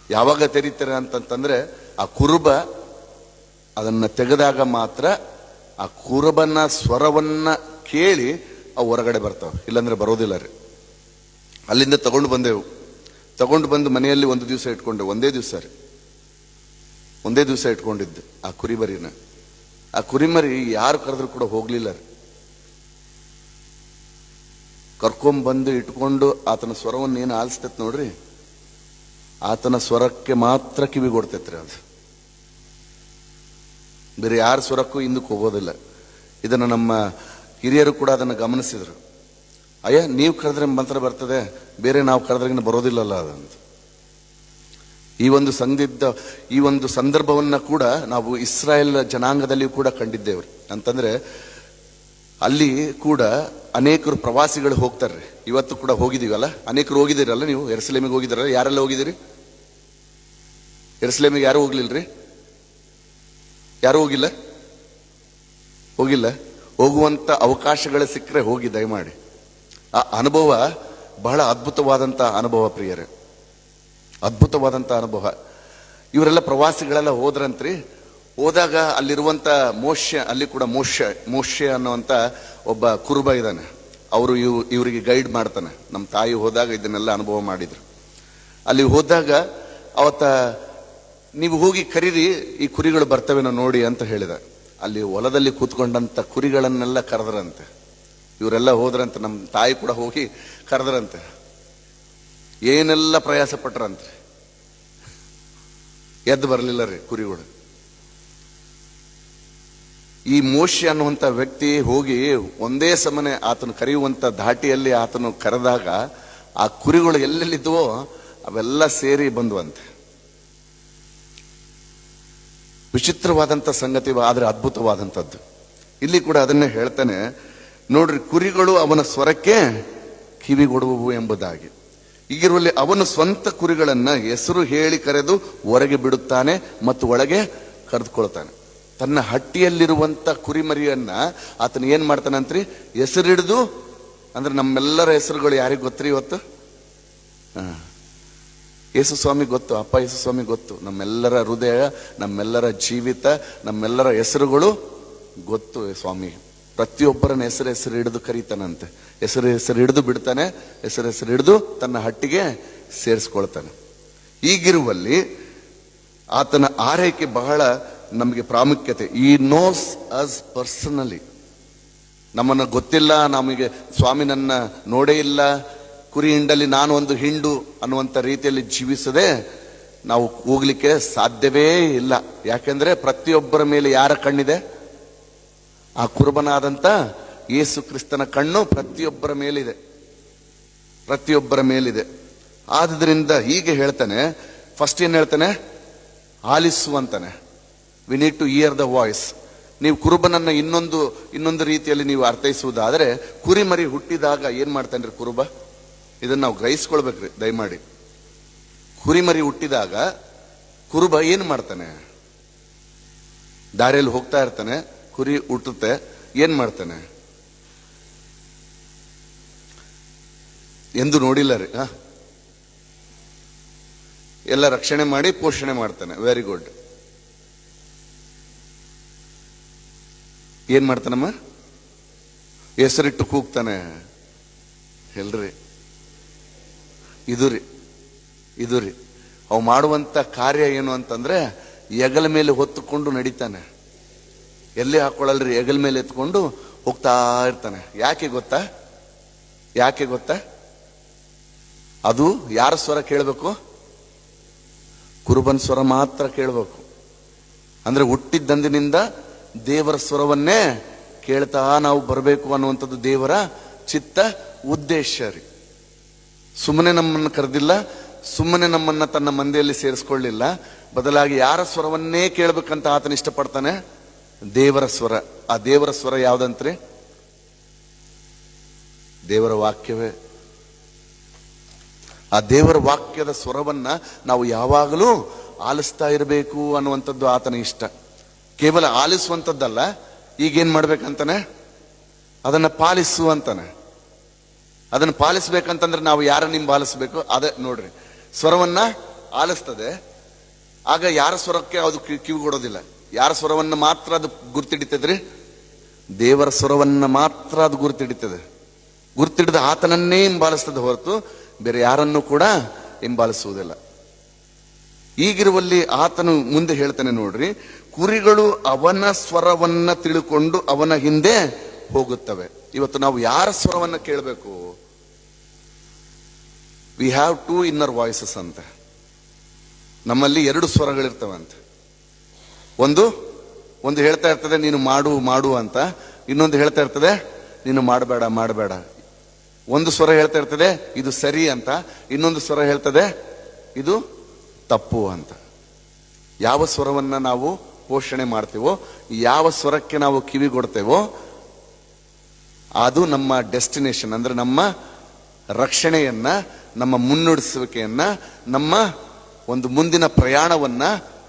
ಯಾವಾಗ ತೆರೀತಾರೆ ಅಂತಂತಂದ್ರೆ ಆ ಕುರುಬ ಅದನ್ನ ತೆಗೆದಾಗ ಮಾತ್ರ ಆ ಕುರುಬನ ಸ್ವರವನ್ನ ಕೇಳಿ ಅವು ಹೊರಗಡೆ ಬರ್ತಾವೆ, ಇಲ್ಲಾಂದ್ರೆ ಬರೋದಿಲ್ಲ ರೀ. ಅಲ್ಲಿಂದ ತಗೊಂಡು ಬಂದು ಮನೆಯಲ್ಲಿ ಒಂದು ದಿವಸ ಇಟ್ಕೊಂಡೆ. ಒಂದೇ ದಿವಸ ಇಟ್ಕೊಂಡಿದ್ದು ಆ ಕುರಿಮರಿನ. ಆ ಕುರಿಮರಿ ಯಾರು ಕರೆದ್ರು ಕೂಡ ಹೋಗ್ಲಿಲ್ಲ ರೀ. ಕರ್ಕೊಂಡ್ಬಂದು ಇಟ್ಕೊಂಡು ಆತನ ಸ್ವರವನ್ನು ಏನು ಆಲಿಸ್ತೈತ್ ನೋಡ್ರಿ, ಆತನ ಸ್ವರಕ್ಕೆ ಮಾತ್ರ ಕಿವಿ ಕೊಡ್ತೈತ್ರಿ ಅದು. ಬೇರೆ ಯಾರ ಸ್ವರಕ್ಕೂ ಹಿಂದಕ್ಕೆ ಹೋಗೋದಿಲ್ಲ. ಇದನ್ನು ನಮ್ಮ ಹಿರಿಯರು ಕೂಡ ಅದನ್ನು ಗಮನಿಸಿದ್ರು. ಅಯ್ಯ, ನೀವು ಕರೆದ್ರೆ ಮಾತ್ರ ಬರ್ತದೆ, ಬೇರೆ ನಾವು ಕರೆದ್ರಾಗಿನ ಬರೋದಿಲ್ಲಲ್ಲ ಅದಂತ. ಈ ಒಂದು ಸಂದರ್ಭವನ್ನ ಕೂಡ ನಾವು ಇಸ್ರಾಯೇಲ್ ಜನಾಂಗದಲ್ಲಿಯೂ ಕೂಡ ಕಂಡಿದ್ದೇವ್ರಿ. ಅಂತಂದ್ರೆ ಅಲ್ಲಿ ಕೂಡ ಅನೇಕರು ಪ್ರವಾಸಿಗಳು ಹೋಗ್ತಾರೆ. ಇವತ್ತು ಕೂಡ ಹೋಗಿದೀವಲ್ಲ, ಅನೇಕರು ಹೋಗಿದ್ದೀರಲ್ಲ. ನೀವು ಯೆರೂಸಲೇಮಿಗೆ ಹೋಗಿದ್ದೀರಲ್ಲ? ಯಾರೆಲ್ಲ ಹೋಗಿದ್ದೀರಿ? ಯೆರೂಸಲೇಮಿಗೆ ಯಾರು ಹೋಗ್ಲಿಲ್ರಿ? ಯಾರು ಹೋಗಿಲ್ಲ? ಹೋಗುವಂತ ಅವಕಾಶಗಳು ಸಿಕ್ಕರೆ ಹೋಗಿ ದಯಮಾಡಿ. ಆ ಅನುಭವ ಬಹಳ ಅದ್ಭುತವಾದಂತ ಅನುಭವ ಪ್ರಿಯರೇ, ಅದ್ಭುತವಾದಂತ ಅನುಭವ. ಇವರೆಲ್ಲ ಪ್ರವಾಸಿಗಳೆಲ್ಲ ಹೋದ್ರಂತ್ರಿ. ಹೋದಾಗ ಅಲ್ಲಿರುವಂತ ಅಲ್ಲಿ ಕೂಡ ಮೋಶೆ ಅನ್ನುವಂತ ಒಬ್ಬ ಕುರುಬ ಇದ್ದಾನೆ. ಅವರು ಇವರಿಗೆ ಗೈಡ್ ಮಾಡ್ತಾನೆ. ನಮ್ಮ ತಾಯಿ ಹೋದಾಗ ಇದನ್ನೆಲ್ಲ ಅನುಭವ ಮಾಡಿದ್ರು. ಅಲ್ಲಿ ಹೋದಾಗ ಅವತ್ತ ನೀವು ಹೋಗಿ ಕರೀರಿ, ಈ ಕುರಿಗಳು ಬರ್ತವೇನೋ ನೋಡಿ ಅಂತ ಹೇಳಿದ. ಅಲ್ಲಿ ಹೊಲದಲ್ಲಿ ಕೂತ್ಕೊಂಡಂತ ಕುರಿಗಳನ್ನೆಲ್ಲ ಕರೆದ್ರಂತೆ. ಇವರೆಲ್ಲ ಹೋದ್ರಂತೆ. ನಮ್ಮ ತಾಯಿ ಕೂಡ ಹೋಗಿ ಕರೆದ್ರಂತೆ. ಏನೆಲ್ಲ ಪ್ರಯಾಸ ಪಟ್ರಂತೆ, ಎದ್ದು ಬರಲಿಲ್ಲ ರೀ ಕುರಿಗಳು. ಈ ಮೋಶೆ ಅನ್ನುವಂಥ ವ್ಯಕ್ತಿ ಹೋಗಿ ಒಂದೇ ಸಮನೆ ಆತನು ಕರೆಯುವಂತ ಧಾಟಿಯಲ್ಲಿ ಆತನು ಕರೆದಾಗ ಆ ಕುರಿಗಳು ಎಲ್ಲೆಲ್ಲಿದ್ವೋ ಅವೆಲ್ಲ ಸೇರಿ ಬಂದುವಂತೆ. ವಿಚಿತ್ರವಾದಂಥ ಸಂಗತಿ, ಆದರೆ ಅದ್ಭುತವಾದಂಥದ್ದು. ಇಲ್ಲಿ ಕೂಡ ಅದನ್ನೇ ಹೇಳ್ತಾನೆ ನೋಡ್ರಿ, ಕುರಿಗಳು ಅವನ ಸ್ವರಕ್ಕೆ ಕಿವಿಗೊಡುವು ಎಂಬುದಾಗಿ. ಈಗಿರುವಲ್ಲಿ ಅವನು ಸ್ವಂತ ಕುರಿಗಳನ್ನ ಹೆಸರು ಹೇಳಿ ಕರೆದು ಹೊರಗೆ ಬಿಡುತ್ತಾನೆ ಮತ್ತು ಒಳಗೆ ಕರೆದುಕೊಳ್ತಾನೆ. ತನ್ನ ಹಟ್ಟಿಯಲ್ಲಿರುವಂತ ಕುರಿಮರಿಯನ್ನ ಆತನ ಏನ್ ಮಾಡ್ತಾನಂತ್ರಿ? ಹೆಸರಿಡಿದು, ಅಂದ್ರೆ ನಮ್ಮೆಲ್ಲರ ಹೆಸರುಗಳು ಯಾರಿಗೆ ಗೊತ್ತ್ರಿ ಇವತ್ತು? ಯೇಸು ಸ್ವಾಮಿ ಗೊತ್ತು, ಅಪ್ಪ ಯೇಸು ಸ್ವಾಮಿ ಗೊತ್ತು. ನಮ್ಮೆಲ್ಲರ ಹೃದಯ, ನಮ್ಮೆಲ್ಲರ ಜೀವಿತ, ನಮ್ಮೆಲ್ಲರ ಹೆಸರುಗಳು ಗೊತ್ತು ಸ್ವಾಮಿ. ಪ್ರತಿಯೊಬ್ಬರನ್ನ ಹೆಸರು ಹಿಡಿದು ಕರೀತಾನಂತೆ. ಹೆಸರು ಹಿಡಿದು ಬಿಡ್ತಾನೆ, ಹೆಸರು ಹಿಡಿದು ತನ್ನ ಹಟ್ಟಿಗೆ ಸೇರಿಸ್ಕೊಳ್ತಾನೆ. ಈಗಿರುವಲ್ಲಿ ಆತನ ಆರೈಕೆ ಬಹಳ ನಮಗೆ ಪ್ರಾಮುಖ್ಯತೆ. ಈ ನೋಸ್ ಅಸ್ ಪರ್ಸನಲಿ. ನಮ್ಮನ್ನು ಗೊತ್ತಿಲ್ಲ, ನಮಗೆ ಸ್ವಾಮಿ ನನ್ನ ನೋಡೇ ಇಲ್ಲ, ಕುರಿ ಹಿಂಡಲ್ಲಿ ನಾನು ಒಂದು ಹಿಂಡು ಅನ್ನುವಂಥ ರೀತಿಯಲ್ಲಿ ಜೀವಿಸದೆ ನಾವು ಹೋಗ್ಲಿಕ್ಕೆ ಸಾಧ್ಯವೇ ಇಲ್ಲ. ಯಾಕೆಂದ್ರೆ ಪ್ರತಿಯೊಬ್ಬರ ಮೇಲೆ ಯಾರ ಕಣ್ಣಿದೆ? ಆ ಕುರುಬನಾದಂತ ಯೇಸು ಕ್ರಿಸ್ತನ ಕಣ್ಣು ಪ್ರತಿಯೊಬ್ಬರ ಮೇಲಿದೆ. ಆದ್ರಿಂದ ಹೀಗೆ ಹೇಳ್ತಾನೆ. ಫಸ್ಟ್ ಏನ್ ಹೇಳ್ತಾನೆ? ಆಲಿಸುವಂತಾನೆ. We need to hear the voice. ನೀವು ಕುರುಬನನ್ನ ಇನ್ನೊಂದು ರೀತಿಯಲ್ಲಿ ನೀವು ಅರ್ಥೈಸುವುದಾದರೆ, ಕುರಿಮರಿ ಹುಟ್ಟಿದಾಗ ಏನ್ ಮಾಡ್ತಾನ್ರಿ ಕುರುಬ? ಇದನ್ನ ನಾವು ಗ್ರಹಿಸ್ಕೊಳ್ಬೇಕ್ರಿ ದಯಮಾಡಿ. ಕುರಿಮರಿ ಹುಟ್ಟಿದಾಗ ಕುರುಬ ಏನ್ ಮಾಡ್ತಾನೆ? ದಾರಿಯಲ್ಲಿ ಹೋಗ್ತಾ ಇರ್ತಾನೆ, ಕುರಿ ಹುಟ್ಟುತ್ತೆ, ಏನ್ ಮಾಡ್ತಾನೆ ಎಂದು ನೋಡಿಲ್ಲ ರೀ. ಎಲ್ಲ ರಕ್ಷಣೆ ಮಾಡಿ ಪೋಷಣೆ ಮಾಡ್ತಾನೆ. Very good. ಏನ್ ಮಾಡ್ತಾನಮ್ಮ? ಹೆಸರಿಟ್ಟು ಕೂಗ್ತಾನೆ. ಎಲ್ರಿ ಇದು ರೀ ಅವು ಮಾಡುವಂತ ಕಾರ್ಯ ಏನು ಅಂತಂದ್ರೆ, ಹೆಗಲ ಮೇಲೆ ಹೊತ್ತುಕೊಂಡು ನಡೀತಾನೆ. ಎಲ್ಲಿ ಹಾಕೊಳ್ಳಲ್ರಿ, ಹೆಗಲ ಮೇಲೆ ಎತ್ಕೊಂಡು ಹೋಗ್ತಾ ಇರ್ತಾನೆ. ಯಾಕೆ ಗೊತ್ತಾ? ಅದು ಯಾರ ಸ್ವರ ಕೇಳಬೇಕು? ಕುರುಬನ್ ಸ್ವರ ಮಾತ್ರ ಕೇಳಬೇಕು. ಅಂದ್ರೆ ಹುಟ್ಟಿದ್ದಂದಿನಿಂದ ದೇವರ ಸ್ವರವನ್ನೇ ಕೇಳ್ತಾ ನಾವು ಬರಬೇಕು ಅನ್ನುವಂಥದ್ದು ದೇವರ ಚಿತ್ತ ಉದ್ದೇಶ ರೀ. ಸುಮ್ಮನೆ ನಮ್ಮನ್ನು ಕರೆದಿಲ್ಲ, ಸುಮ್ಮನೆ ನಮ್ಮನ್ನ ತನ್ನ ಮಂದಿಯಲ್ಲಿ ಸೇರಿಸ್ಕೊಳ್ಳಿಲ್ಲ. ಬದಲಾಗಿ ಯಾರ ಸ್ವರವನ್ನೇ ಕೇಳಬೇಕಂತ ಆತನ ಇಷ್ಟಪಡ್ತಾನೆ? ದೇವರ ಸ್ವರ. ಆ ದೇವರ ಸ್ವರ ಯಾವ್ದಂತ್ರಿ? ದೇವರ ವಾಕ್ಯವೇ. ಆ ದೇವರ ವಾಕ್ಯದ ಸ್ವರವನ್ನ ನಾವು ಯಾವಾಗಲೂ ಆಲಿಸ್ತಾ ಇರಬೇಕು ಅನ್ನುವಂಥದ್ದು ಆತನ ಇಷ್ಟ. ಕೇವಲ ಆಲಿಸುವಂಥದ್ದಲ್ಲ, ಈಗೇನ್ ಮಾಡ್ಬೇಕಂತಾನೆ? ಅದನ್ನ ಪಾಲಿಸು ಅಂತಾನೆ. ಅದನ್ನ ಪಾಲಿಸ್ಬೇಕಂತಂದ್ರೆ ನಾವು ಯಾರನ್ನ ಹಿಂಬಾಲಿಸ್ಬೇಕು? ಅದೇ ನೋಡ್ರಿ, ಸ್ವರವನ್ನ ಆಲಿಸ್ತದೆ. ಆಗ ಯಾರ ಸ್ವರಕ್ಕೆ ಅದು ಕಿವಿ ಕೊಡೋದಿಲ್ಲ. ಯಾರ ಸ್ವರವನ್ನ ಮಾತ್ರ ಅದು ಗುರ್ತಿಡಿತದ್ರಿ? ದೇವರ ಸ್ವರವನ್ನ ಮಾತ್ರ ಅದು ಗುರ್ತಿಡಿತದೆ. ಗುರ್ತಿಡಿದ ಆತನನ್ನೇ ಹಿಂಬಾಲಿಸ್ತದೆ ಹೊರತು ಬೇರೆ ಯಾರನ್ನೂ ಕೂಡ ಹಿಂಬಾಲಿಸುವುದಿಲ್ಲ. ಈಗಿರುವಲ್ಲಿ ಆತನು ಮುಂದೆ ಹೇಳ್ತಾನೆ ನೋಡ್ರಿ, ಕುರಿಗಳು ಅವನ ಸ್ವರವನ್ನ ತಿಳ್ಕೊಂಡು ಅವನ ಹಿಂದೆ ಹೋಗುತ್ತವೆ. ಇವತ್ತು ನಾವು ಯಾರ ಸ್ವರವನ್ನ ಕೇಳಬೇಕು? ವಿ ಹ್ಯಾವ್ 2 ಇನ್ನರ್ ವಾಯ್ಸಸ್ ಅಂತ. ನಮ್ಮಲ್ಲಿ 2 ಸ್ವರಗಳಿರ್ತವಂತೆ. ಒಂದು ಹೇಳ್ತಾ ಇರ್ತದೆ ನೀನು ಮಾಡು ಅಂತ, ಇನ್ನೊಂದು ಹೇಳ್ತಾ ಇರ್ತದೆ ನೀನು ಮಾಡಬೇಡ. ಒಂದು ಸ್ವರ ಹೇಳ್ತಾ ಇರ್ತದೆ ಇದು ಸರಿ ಅಂತ, ಇನ್ನೊಂದು ಸ್ವರ ಹೇಳ್ತದೆ ಇದು ತಪ್ಪು ಅಂತ. ಯಾವ ಸ್ವರವನ್ನ ನಾವು ಪೋಷಣೆ ಮಾಡ್ತೀವೋ, ಯಾವ ಸ್ವರಕ್ಕೆ ನಾವು ಕಿವಿಗೊಡ್ತೇವೋ, ಅದು ನಮ್ಮ ಡೆಸ್ಟಿನೇಷನ್, ಅಂದ್ರೆ ನಮ್ಮ ರಕ್ಷಣೆಯನ್ನ, ನಮ್ಮ ಮುನ್ನಡೆಸುವಿಕೆಯನ್ನ, ನಮ್ಮ ಒಂದು ಮುಂದಿನ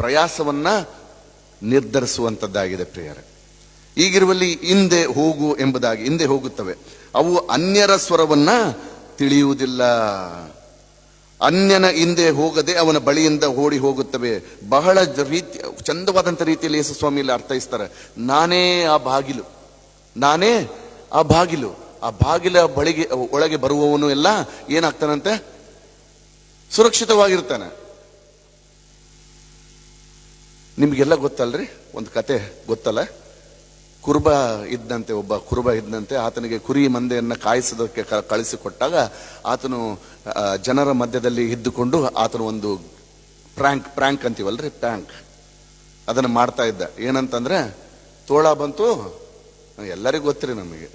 ಪ್ರಯಾಸವನ್ನ ನಿರ್ಧರಿಸುವಂತದ್ದಾಗಿದೆ ಪ್ರಿಯರೇ. ಈಗಿರುವಲ್ಲಿ ಹಿಂದೆ ಹೋಗುತ್ತವೆ. ಅವು ಅನ್ಯರ ಸ್ವರವನ್ನ ತಿಳಿಯುವುದಿಲ್ಲ. ಅನ್ಯನ ಹಿಂದೆ ಹೋಗದೆ ಅವನ ಬಳಿಯಿಂದ ಓಡಿ ಹೋಗುತ್ತವೆ. ಬಹಳ ಚಂದವಾದಂಥ ರೀತಿಯಲ್ಲಿ ಯೇಸು ಸ್ವಾಮಿಯಲ್ಲಿ ಅರ್ಥೈಸ್ತಾರೆ. ನಾನೇ ಆ ಬಾಗಿಲು. ಆ ಬಾಗಿಲ ಒಳಗೆ ಬರುವವನು ಎಲ್ಲ ಏನಾಗ್ತಾನಂತೆ? ಸುರಕ್ಷಿತವಾಗಿರ್ತಾನೆ. ನಿಮ್ಗೆಲ್ಲ ಗೊತ್ತಲ್ರಿ, ಒಂದು ಕತೆ ಗೊತ್ತಲ್ಲ? ಒಬ್ಬ ಕುರುಬ ಇದ್ದಂತೆ. ಆತನಿಗೆ ಕುರಿ ಮಂದೆಯನ್ನ ಕಾಯಿಸೋದಕ್ಕೆ ಕಳಿಸಿಕೊಟ್ಟಾಗ ಆತನು ಜನರ ಮಧ್ಯದಲ್ಲಿ ಇದ್ದುಕೊಂಡು ಆತನು ಒಂದು ಪ್ರ್ಯಾಂಕ್ ಅಂತೀವಲ್ರಿ, ಅದನ್ನು ಮಾಡ್ತಾ ಇದ್ದ. ಏನಂತಂದ್ರೆ, ತೋಳ ಬಂತು, ಎಲ್ಲರಿಗೂ ಗೊತ್ತಿರಿ ನಮಗೆ,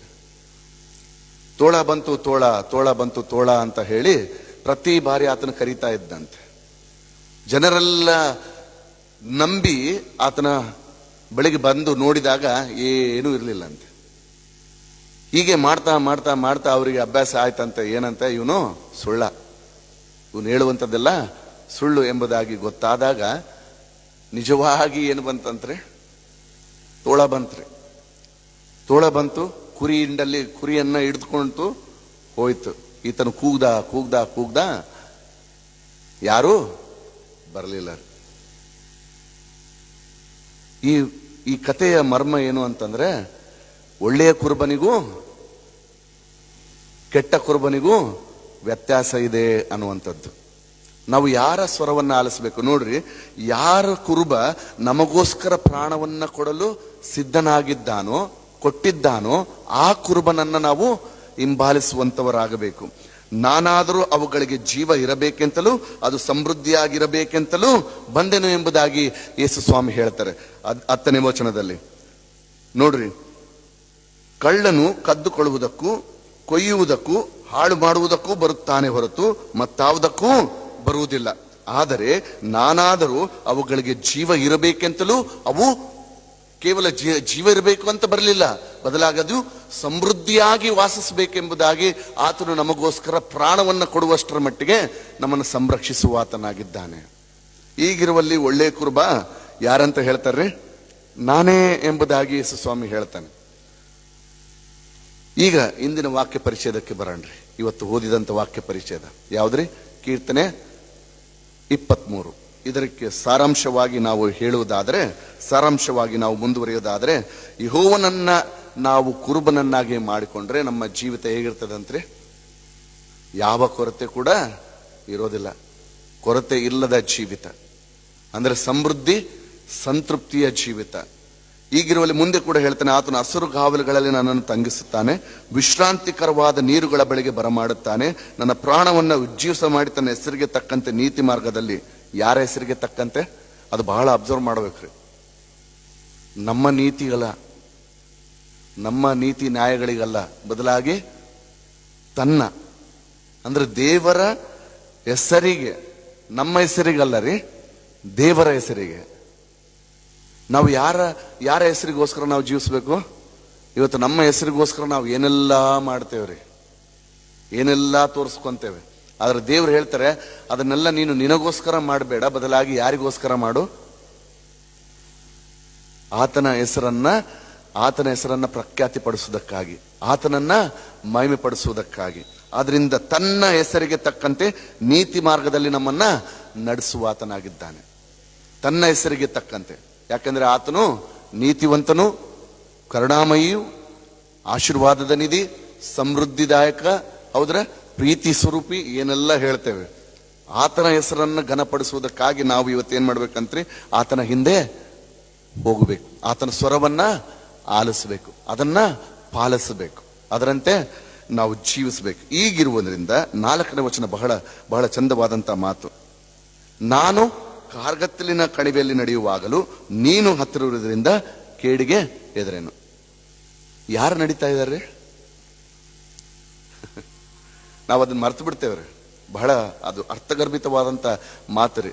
ತೋಳ ಬಂತು ತೋಳ ಅಂತ ಹೇಳಿ ಪ್ರತಿ ಬಾರಿ ಆತನ ಕರೀತಾ ಇದ್ದಂತೆ. ಜನರೆಲ್ಲ ನಂಬಿ ಆತನ ಬೆಳಿಗ್ಗೆ ಬಂದು ನೋಡಿದಾಗ ಏನೂ ಇರಲಿಲ್ಲ ಅಂತೆ. ಹೀಗೆ ಮಾಡ್ತಾ ಅವರಿಗೆ ಅಭ್ಯಾಸ ಆಯ್ತಂತೆ. ಏನಂತ, ಇವನು ಹೇಳುವಂಥದ್ದೆಲ್ಲ ಸುಳ್ಳು ಎಂಬುದಾಗಿ ಗೊತ್ತಾದಾಗ ನಿಜವಾಗಿ ಏನು ಬಂತಂತ್ರೆ? ತೋಳ ಬಂತು, ಕುರಿಯನ್ನ ಹಿಡಿದುಕೊಂಡು ಹೋಯ್ತು. ಈತನು ಕೂಗ್ದ, ಯಾರು ಬರಲಿಲ್ಲ. ಈ ಕಥೆಯ ಮರ್ಮ ಏನು ಅಂತಂದ್ರೆ, ಒಳ್ಳೆಯ ಕುರುಬನಿಗೂ ಕೆಟ್ಟ ಕುರುಬನಿಗೂ ವ್ಯತ್ಯಾಸ ಇದೆ ಅನ್ನುವಂಥದ್ದು. ನಾವು ಯಾರ ಸ್ವರವನ್ನ ಆಲಿಸಬೇಕು ನೋಡ್ರಿ. ಯಾರ ಕುರುಬ ನಮಗೋಸ್ಕರ ಪ್ರಾಣವನ್ನ ಕೊಡಲು ಕೊಟ್ಟಿದ್ದಾನೋ ಆ ಕುರುಬನನ್ನ ನಾವು ಹಿಂಬಾಲಿಸುವಂತವರಾಗಬೇಕು. ನಾನಾದರೂ ಅವುಗಳಿಗೆ ಜೀವ ಇರಬೇಕೆಂತಲೂ ಅದು ಸಮೃದ್ಧಿಯಾಗಿರಬೇಕೆಂತಲೂ ಬಂದೆನು ಎಂಬುದಾಗಿ ಯೇಸು ಸ್ವಾಮಿ ಹೇಳ್ತಾರೆ 10ನೇ ವಚನದಲ್ಲಿ. ನೋಡ್ರಿ, ಕಳ್ಳನು ಕದ್ದುಕೊಳ್ಳುವುದಕ್ಕೂ ಕೊಯ್ಯುವುದಕ್ಕೂ ಹಾಳು ಮಾಡುವುದಕ್ಕೂ ಬರುತ್ತಾನೆ ಹೊರತು ಮತ್ತಾವುದಕ್ಕೂ ಬರುವುದಿಲ್ಲ. ಆದರೆ ನಾನಾದರೂ ಅವುಗಳಿಗೆ ಜೀವ ಇರಬೇಕೆಂತಲೂ ಅವು ಕೇವಲ ಜೀವ ಇರಬೇಕು ಅಂತ ಬರಲಿಲ್ಲ, ಬದಲಾಗಿ ಅದು ಸಮೃದ್ಧಿಯಾಗಿ ವಾಸಿಸಬೇಕೆಂಬುದಾಗಿ ಆತನು ನಮಗೋಸ್ಕರ ಪ್ರಾಣವನ್ನು ಕೊಡುವಷ್ಟರ ಮಟ್ಟಿಗೆ ನಮ್ಮನ್ನು ಸಂರಕ್ಷಿಸುವ ಆತನಾಗಿದ್ದಾನೆ. ಈಗಿರುವಲ್ಲಿ ಒಳ್ಳೆಯ ಕುರುಬ ಯಾರಂತ ಹೇಳ್ತಾರ್ರಿ? ನಾನೇ ಎಂಬುದಾಗಿ ಯೇಸು ಸ್ವಾಮಿ ಹೇಳ್ತಾನೆ. ಈಗ ಇಂದಿನ ವಾಕ್ಯ ಪರಿಚ್ಛೇದಕ್ಕೆ ಬರೋಣ್ರಿ. ಇವತ್ತು ಓದಿದಂತ ವಾಕ್ಯ ಪರಿಚ್ಛೇದ ಯಾವ್ದ್ರಿ? ಕೀರ್ತನೆ 23. ಇದಕ್ಕೆ ಸಾರಾಂಶವಾಗಿ ನಾವು ಹೇಳುವುದಾದರೆ, ಸಾರಾಂಶವಾಗಿ ನಾವು ಮುಂದುವರಿಯೋದಾದರೆ, ಯೆಹೋವನನ್ನ ನಾವು ಕುರುಬನನ್ನಾಗಿ ಮಾಡಿಕೊಂಡ್ರೆ ನಮ್ಮ ಜೀವಿತ ಹೇಗಿರ್ತದಂತ್ರಿ? ಯಾವ ಕೊರತೆ ಕೂಡ ಇರೋದಿಲ್ಲ. ಕೊರತೆ ಇಲ್ಲದ ಜೀವಿತ ಅಂದ್ರೆ ಸಮೃದ್ಧಿ, ಸಂತೃಪ್ತಿಯ ಜೀವಿತ. ಈಗಿರುವಲ್ಲಿ ಮುಂದೆ ಕೂಡ ಹೇಳ್ತಾನೆ, ಆತನ ಹಸಿರು ಗಾವಲುಗಳಲ್ಲಿ ನನ್ನನ್ನು ತಂಗಿಸುತ್ತಾನೆ, ವಿಶ್ರಾಂತಿಕರವಾದ ನೀರುಗಳ ಬಳಿಗೆ ಬರಮಾಡುತ್ತಾನೆ, ನನ್ನ ಪ್ರಾಣವನ್ನು ಉಜ್ಜೀವಿಸ ಮಾಡಿ ತನ್ನ ಹೆಸರಿಗೆ ತಕ್ಕಂತೆ ನೀತಿ ಮಾರ್ಗದಲ್ಲಿ. ಯಾರ ಹೆಸರಿಗೆ ತಕ್ಕಂತೆ? ಅದು ಬಹಳ ಅಬ್ಸರ್ವ್ ಮಾಡಬೇಕ್ರಿ. ನಮ್ಮ ನೀತಿಗಲ್ಲ, ನಮ್ಮ ನೀತಿ ನ್ಯಾಯಗಳಿಗಲ್ಲ, ಬದಲಾಗಿ ತನ್ನ ಅಂದ್ರೆ ದೇವರ ಹೆಸರಿಗೆ, ನಮ್ಮ ಹೆಸರಿಗಲ್ಲ ರೀ, ದೇವರ ಹೆಸರಿಗೆ. ನಾವು ಯಾರ ಹೆಸರಿಗೋಸ್ಕರ ನಾವು ಜೀವಿಸ್ಬೇಕು? ಇವತ್ತು ನಮ್ಮ ಹೆಸರಿಗೋಸ್ಕರ ನಾವು ಏನೆಲ್ಲ ಮಾಡ್ತೇವ್ರಿ, ಏನೆಲ್ಲ ತೋರಿಸ್ಕೊಂತೇವೆ. ಆದ್ರೆ ದೇವ್ರು ಹೇಳ್ತಾರೆ, ಅದನ್ನೆಲ್ಲ ನೀನು ನಿನಗೋಸ್ಕರ ಮಾಡಬೇಡ, ಬದಲಾಗಿ ಯಾರಿಗೋಸ್ಕರ ಮಾಡು? ಆತನ ಹೆಸರನ್ನ ಪ್ರಖ್ಯಾತಿ ಪಡಿಸುವುದಕ್ಕಾಗಿ, ಆತನನ್ನ ಮಹಿಮೆ ಪಡಿಸುವುದಕ್ಕಾಗಿ. ಆದ್ರಿಂದ ತನ್ನ ಹೆಸರಿಗೆ ತಕ್ಕಂತೆ ನೀತಿ ಮಾರ್ಗದಲ್ಲಿ ನಮ್ಮನ್ನ ನಡೆಸುವ ಆತನಾಗಿದ್ದಾನೆ. ತನ್ನ ಹೆಸರಿಗೆ ತಕ್ಕಂತೆ. ಯಾಕಂದ್ರೆ ಆತನು ನೀತಿವಂತನು, ಕರುಣಾಮಯಿಯು, ಆಶೀರ್ವಾದದ ನಿಧಿ, ಸಮೃದ್ಧಿದಾಯಕ, ಹೌದ್ರ, ಪ್ರೀತಿ ಸ್ವರೂಪಿ, ಏನೆಲ್ಲ ಹೇಳ್ತೇವೆ. ಆತನ ಹೆಸರನ್ನು ಘನಪಡಿಸುವುದಕ್ಕಾಗಿ ನಾವು ಇವತ್ತೇನ್ ಮಾಡ್ಬೇಕಂತ್ರಿ? ಆತನ ಹಿಂದೆ ಹೋಗಬೇಕು, ಆತನ ಸ್ವರವನ್ನ ಆಲಿಸಬೇಕು, ಅದನ್ನ ಪಾಲಿಸಬೇಕು, ಅದರಂತೆ ನಾವು ಜೀವಿಸಬೇಕು. ಈಗಿರುವುದರಿಂದ 4ನೇ ವಚನ ಬಹಳ ಬಹಳ ಚಂದವಾದಂತ ಮಾತು. ನಾನು ಕಾರ್ಗತ್ತಲಿನ ಕಣಿವೆಯಲ್ಲಿ ನಡೆಯುವಾಗಲೂ ನೀನು ಹತ್ತಿರುವುದರಿಂದ ಕೇಡಿಗೆ ಎದುರೇನು. ಯಾರು ನಡೀತಾ ಇದ್ದಾರೆ? ನಾವು ಅದನ್ನ ಮರ್ತು ಬಿಡ್ತೇವ್ರಿ. ಬಹಳ ಅದು ಅರ್ಥಗರ್ಭಿತವಾದಂತ ಮಾತು ರೀ.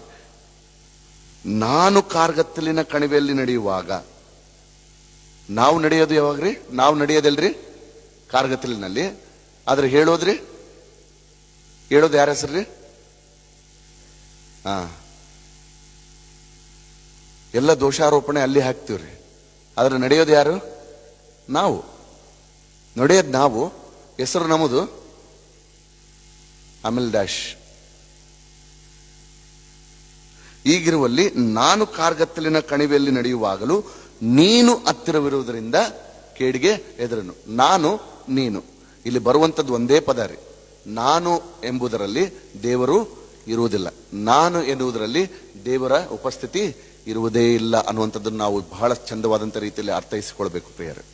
ನಾನು ಕಾರ್ಗತ್ತಲಿನ ಕಣಿವೆಯಲ್ಲಿ ನಡೆಯುವಾಗ, ನಾವು ನಡೆಯೋದು ಯಾವಾಗ್ರಿ? ನಾವು ನಡೆಯೋದಲ್ರಿ ಕಾರ್ಗತ್ತಲಿನಲ್ಲಿ. ಆದ್ರೆ ಹೇಳೋದು ಯಾರ ಹೆಸರ್ರಿ? ಎಲ್ಲ ದೋಷಾರೋಪಣೆ ಅಲ್ಲಿ ಹಾಕ್ತಿವ್ರಿ. ಆದ್ರೆ ನಡೆಯೋದು ಯಾರು? ನಾವು. ನಡೆಯೋದು ನಾವು, ಹೆಸರು ನಮ್ಮದು, ಆಮೇಲೆ ಡ್ಯಾಶ್. ಈಗಿರುವಲ್ಲಿ ನಾನು ಕಾರ್ಗತ್ತಲಿನ ಕಣಿವೆಯಲ್ಲಿ ನಡೆಯುವಾಗಲೂ ನೀನು ಹತ್ತಿರವಿರುವುದರಿಂದ ಕೇಡಿಗೆ ಎದುರನು. ನಾನು, ನೀನು, ಇಲ್ಲಿ ಬರುವಂಥದ್ದು ಒಂದೇ ಪದ ರೀ. ನಾನು ಎಂಬುದರಲ್ಲಿ ದೇವರು ಇರುವುದಿಲ್ಲ, ನಾನು ಎನ್ನುವುದರಲ್ಲಿ ದೇವರ ಉಪಸ್ಥಿತಿ ಇರುವುದೇ ಇಲ್ಲ ಅನ್ನುವಂಥದ್ದನ್ನು ನಾವು ಬಹಳ ಚಂದವಾದಂಥ ರೀತಿಯಲ್ಲಿ ಅರ್ಥೈಸಿಕೊಳ್ಬೇಕು ಪ್ರಿಯರೇ.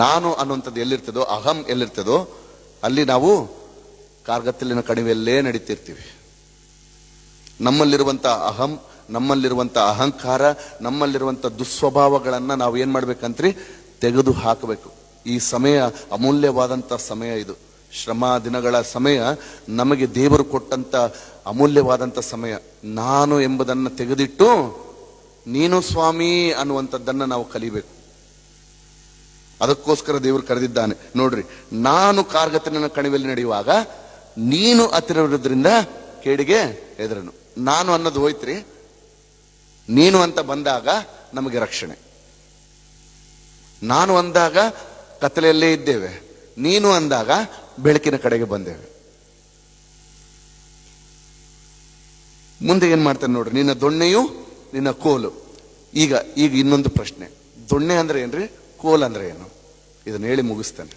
ನಾನು ಅನ್ನುವಂಥದ್ದು ಎಲ್ಲಿರ್ತದೋ, ಅಹಂ ಎಲ್ಲಿರ್ತದೋ, ಅಲ್ಲಿ ನಾವು ಕಾರ್ಗತ್ತಲಿನ ಕಣಿವೆಯಲ್ಲೇ ನಡೀತಿರ್ತೀವಿ. ನಮ್ಮಲ್ಲಿರುವಂಥ ಅಹಂ, ನಮ್ಮಲ್ಲಿರುವಂಥ ಅಹಂಕಾರ, ನಮ್ಮಲ್ಲಿರುವಂಥ ದುಸ್ವಭಾವಗಳನ್ನ ನಾವು ಏನ್ ಮಾಡ್ಬೇಕಂತ್ರಿ? ತೆಗೆದು ಹಾಕಬೇಕು. ಈ ಸಮಯ ಅಮೂಲ್ಯವಾದಂಥ ಸಮಯ. ಇದು ಶ್ರಮ ದಿನಗಳ ಸಮಯ, ನಮಗೆ ದೇವರು ಕೊಟ್ಟಂತ ಅಮೂಲ್ಯವಾದಂಥ ಸಮಯ. ನಾನು ಎಂಬುದನ್ನು ತೆಗೆದಿಟ್ಟು ನೀನು ಸ್ವಾಮಿ ಅನ್ನುವಂಥದ್ದನ್ನ ನಾವು ಕಲಿಬೇಕು. ಅದಕ್ಕೋಸ್ಕರ ದೇವರು ಕರೆದಿದ್ದಾನೆ. ನೋಡ್ರಿ, ನಾನು ಕಾರ್ಗತ್ತಲಿನ ಕಣಿವೆಯಲ್ಲಿ ನಡೆಯುವಾಗ ನೀನು ಹತ್ತಿರವಿರೋದ್ರಿಂದ ಕೇಡಿಗೆ ಎದುರನು. ನಾನು ಅನ್ನೋದು ಹೋಯ್ತ್ರಿ, ನೀನು ಅಂತ ಬಂದಾಗ ನಮಗೆ ರಕ್ಷಣೆ. ನಾನು ಅಂದಾಗ ಕತ್ತಲೆಯಲ್ಲೇ ಇದ್ದೇವೆ, ನೀನು ಅಂದಾಗ ಬೆಳಕಿನ ಕಡೆಗೆ ಬಂದೇವೆ. ಮುಂದೆ ಏನ್ ಮಾಡ್ತಾನೆ ನೋಡ್ರಿ, ನಿನ್ನ ದೊಣ್ಣೆಯು ನಿನ್ನ ಕೋಲು. ಈಗ ಇನ್ನೊಂದು ಪ್ರಶ್ನೆ, ದೊಣ್ಣೆ ಅಂದ್ರೆ ಏನ್ರಿ? ಕೋಲ್ ಅಂದ್ರೆ ಏನು? ಇದನ್ನ ಹೇಳಿ ಮುಗಿಸ್ತಾನೆ.